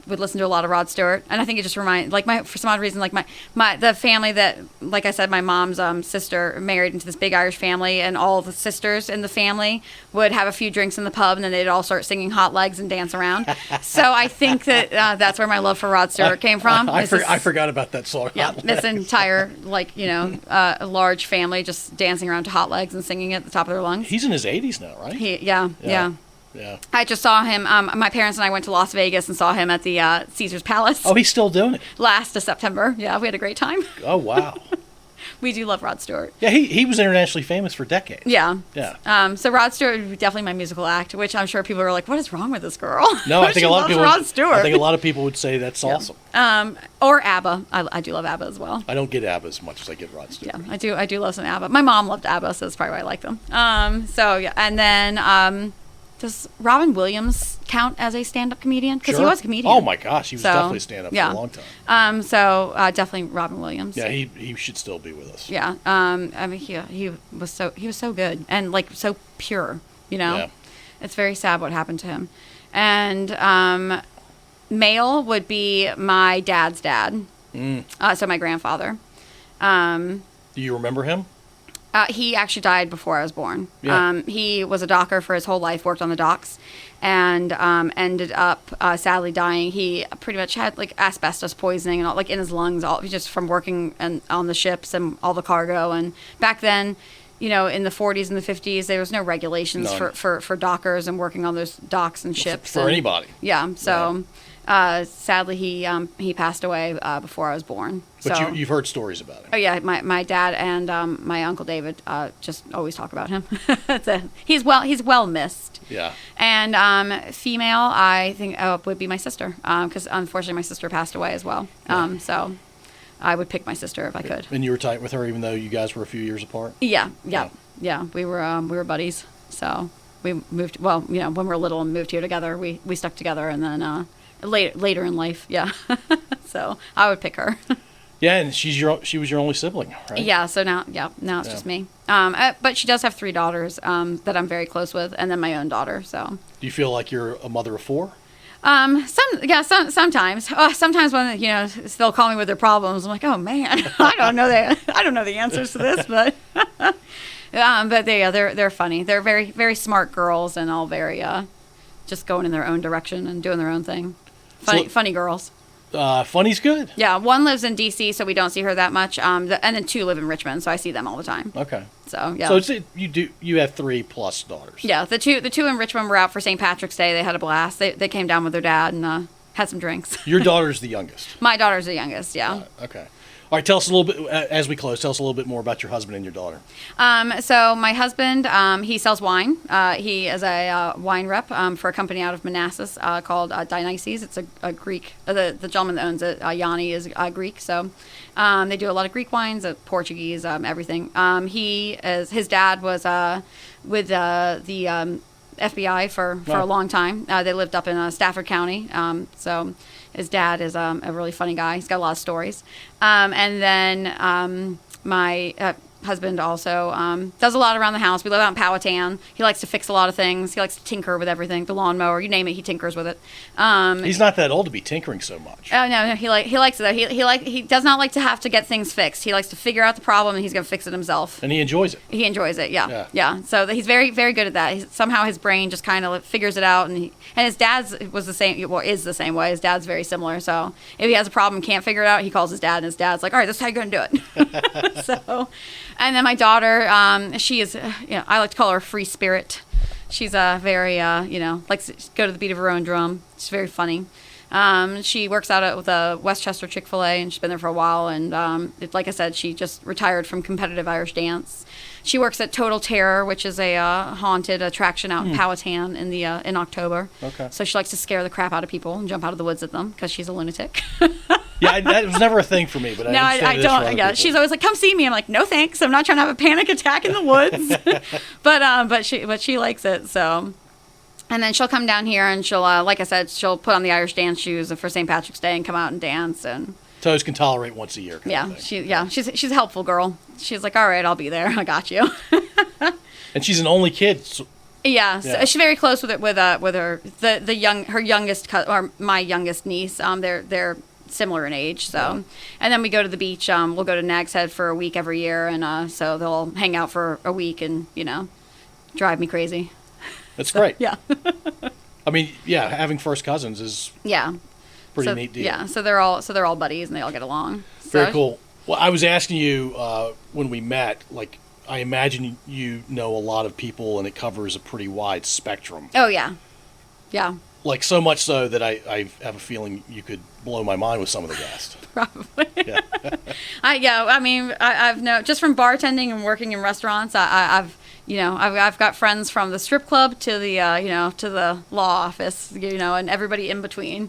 would listen to a lot of Rod Stewart. And I think it just reminded, for some odd reason, the family that, like I said, my mom's sister married into this big Irish family, and all the sisters in the family would have a few drinks in the pub, and then they'd all start singing Hot Legs and dance around. So I think that that's where my love for Rod Stewart came from. I forgot about that song. Yeah, this entire large family just dancing around to Hot Legs and singing at the top of their lungs. He's in his 80s now, right? Yeah. Yeah. I just saw him. My parents and I went to Las Vegas and saw him at the Caesar's Palace. Oh, he's still doing it. Last of September. Yeah, we had a great time. Oh, wow. We do love Rod Stewart. Yeah, he was internationally famous for decades. Yeah. Yeah. So Rod Stewart would be definitely my musical act, which I'm sure people are like, what is wrong with this girl? No, I think a lot of people. Rod Stewart. I think a lot of people would say that's awesome. Or ABBA. I do love ABBA as well. I don't get ABBA as much as I get Rod Stewart. Yeah, I do love some ABBA. My mom loved ABBA, so that's probably why I like them. So yeah, and then does Robin Williams count as a stand-up comedian? Because he was a comedian. Oh my gosh, he was definitely a stand-up for a long time. So definitely Robin Williams. Yeah, he should still be with us. Yeah. I mean, he was so good and so pure. Yeah. It's very sad what happened to him. And male would be my dad's dad. So my grandfather. Do you remember him? He actually died before I was born. Yeah. He was a docker for his whole life, worked on the docks, and ended up sadly dying. He pretty much had asbestos poisoning and all, in his lungs, all just from working on the ships and all the cargo. And back then, in the 40s and the 50s, there was no regulations None. for dockers and working on those docks and ships. For anybody. Yeah. So sadly, he passed away before I was born. But so, you've heard stories about him. Oh yeah, my dad and my uncle David just always talk about him. He's well missed. Yeah. And female, I think would be my sister, because unfortunately my sister passed away as well. So I would pick my sister if I could. And you were tight with her, even though you guys were a few years apart. Yeah. We were buddies. So we moved. Well, when we were little and moved here together, we stuck together, and then later in life, yeah. So I would pick her. Yeah, and she was your only sibling, right? Yeah, so now it's just me. But she does have 3 daughters that I'm very close with, and then my own daughter. So. Do you feel like you're a mother of 4? Sometimes. Sometimes when they'll call me with their problems, I'm like, oh man, I don't know the answers to this, but but they're funny. They're very very smart girls, and all very just going in their own direction and doing their own thing. Funny girls. Funny's good. Yeah, one lives in D.C., so we don't see her that much. And then 2 live in Richmond, so I see them all the time. Okay. So yeah. So you have 3 plus daughters. Yeah, the two in Richmond were out for St. Patrick's Day. They had a blast. They came down with their dad and had some drinks. Your daughter's the youngest. My daughter's the youngest. Yeah. Okay. All right, tell us a little bit, as we close, tell us a little bit more about your husband and your daughter. So my husband, he sells wine. He is a wine rep for a company out of Manassas called Dionysus. It's a Greek, the gentleman that owns it, Yanni, is Greek. So they do a lot of Greek wines, Portuguese, everything. His dad was with the FBI for a long time. They lived up in Stafford County. So his dad is a really funny guy. He's got a lot of stories. And then my husband also does a lot around the house. We live out in Powhatan. He likes to fix a lot of things. He likes to tinker with everything. The lawnmower, you name it, he tinkers with it. He's not that old to be tinkering so much. Oh no, he likes it though. He does not like to have to get things fixed. He likes to figure out the problem and he's going to fix it himself. And he enjoys it. He enjoys it. Yeah. So he's very very good at that. Somehow his brain just kind of figures it out, and his dad's was the same. Well, is the same way. His dad's very similar. So if he has a problem, can't figure it out, he calls his dad, and his dad's like, all right, this is how you're going to do it. So. And then my daughter, she is, I like to call her a free spirit. She's very, likes to go to the beat of her own drum. She's very funny. She works out with a Westchester Chick-fil-A, and she's been there for a while. And like I said, she just retired from competitive Irish dance. She works at Total Terror, which is a haunted attraction out in Powhatan in October. Okay. So she likes to scare the crap out of people and jump out of the woods at them because she's a lunatic. Yeah, that was never a thing for me, but I don't. Yeah, she's always like, "Come see me." I'm like, "No, thanks. I'm not trying to have a panic attack in the woods." but she likes it. So, and then she'll come down here and she'll, like I said, she'll put on the Irish dance shoes for St. Patrick's Day and come out and dance. And Toes can tolerate once a year. She's a helpful girl. She's like, "All right, I'll be there. I got you." And she's an only kid. So so she's very close with her her youngest or my youngest niece. They're similar in age. So, and then we go to the beach. We'll go to Nag's Head for a week every year, and so they'll hang out for a week and drive me crazy. That's great. Yeah. I mean, having first cousins is pretty neat deal. Yeah, so they're all buddies and they all get along. Very cool. Well, I was asking you when we met, like, I imagine you know a lot of people, and it covers a pretty wide spectrum. Oh yeah. Yeah. Like, so much so that I have a feeling you could blow my mind with some of the guests. Probably. Yeah. I've known, just from bartending and working in restaurants, I've got friends from the strip club to the to the law office, and everybody in between.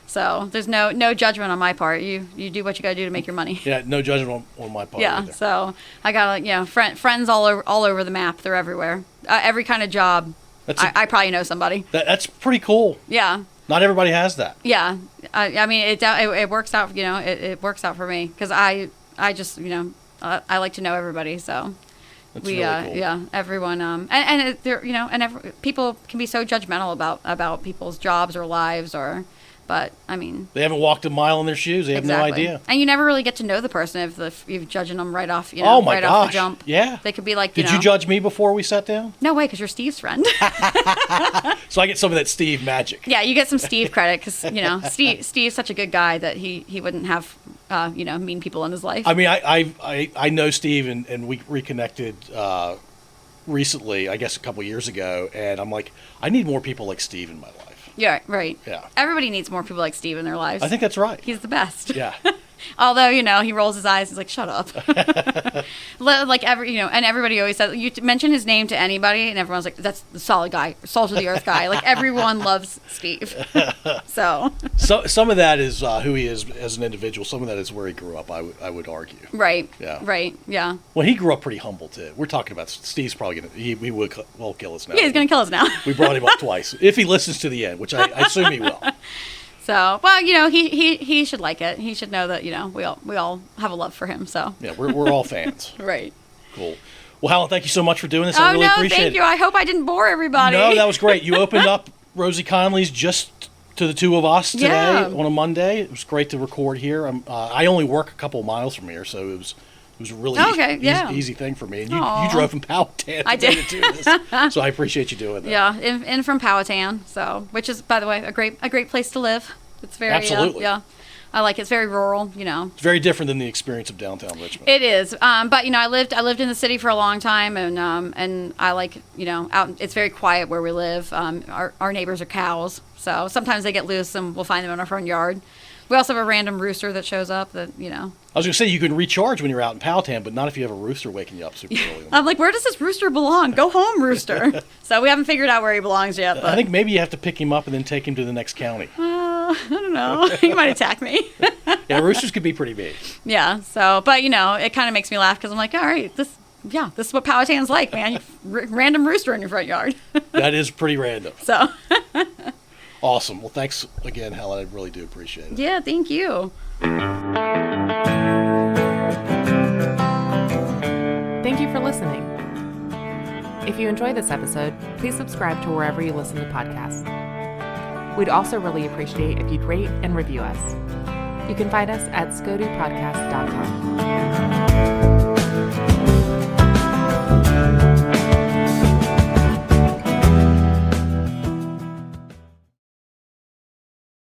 So there's no judgment on my part. You do what you got to do to make your money. Yeah, no judgment on my part. Yeah. Either. So I got friends all over the map. They're everywhere. Every kind of job. I probably know somebody. That's pretty cool. Yeah. Not everybody has that. Yeah. I mean, it works out. It works out for me because I just I like to know everybody. So that's really cool. Yeah, everyone people can be so judgmental about people's jobs or lives but I mean, they haven't walked a mile in their shoes. They have no idea. And you never really get to know the person if you're judging them right off, off the jump. Yeah. They could be like, Did you judge me before we sat down? No way, because you're Steve's friend. So I get some of that Steve magic. Yeah, you get some Steve credit because Steve's such a good guy that he wouldn't have mean people in his life. I mean, I know Steve, and we reconnected recently, I guess a couple years ago, and I'm like, I need more people like Steve in my life. Yeah, right. Yeah. Everybody needs more people like Steve in their lives. I think that's right. He's the best. Yeah. Although, he rolls his eyes. He's like, shut up. Like and everybody always says, you mention his name to anybody, and everyone's like, that's the solid guy, salt of the earth guy. Like, everyone loves Steve. So some of that is who he is as an individual. Some of that is where he grew up, I would argue. Right. Yeah. Right. Yeah. Well, he grew up pretty humble, too. We're talking about Steve's probably going to, he will kill us now. Yeah, he's going to kill us now. We brought him up twice. If he listens to the end, which I assume he will. So, well, he should like it. He should know that, we all have a love for him. So yeah, we're all fans. Right. Cool. Well, Helen, thank you so much for doing this. I really appreciate it. Thank you. I hope I didn't bore everybody. No, that was great. You opened up Rosie Connolly's just to the two of us today on a Monday. It was great to record here. I only work a couple of miles from here, so it was a really easy thing for me. And you drove from Powhatan. I did. To do this, so I appreciate you doing that. Yeah, in from Powhatan, which is, by the way, a great place to live. It's very absolutely. I like it. It's very rural. It's very different than the experience of downtown Richmond. It is, but I lived in the city for a long time, and I like out. It's very quiet where we live. Our neighbors are cows, so sometimes they get loose, and we'll find them in our front yard. We also have a random rooster that shows up that. I was going to say you can recharge when you're out in Powhatan, but not if you have a rooster waking you up super early. I'm like, where does this rooster belong? Go home, rooster. So we haven't figured out where he belongs yet. But I think maybe you have to pick him up and then take him to the next county. I don't know. He might attack me. Yeah, roosters could be pretty mean. Yeah. So, but it kind of makes me laugh because I'm like, all right, this is what Powhatan's like, man. Random rooster in your front yard. That is pretty random. So. Awesome. Well, thanks again, Helen. I really do appreciate it. Yeah, thank you. Thank you for listening. If you enjoyed this episode, please subscribe to wherever you listen to podcasts. We'd also really appreciate if you'd rate and review us. You can find us at scodupodcast.com.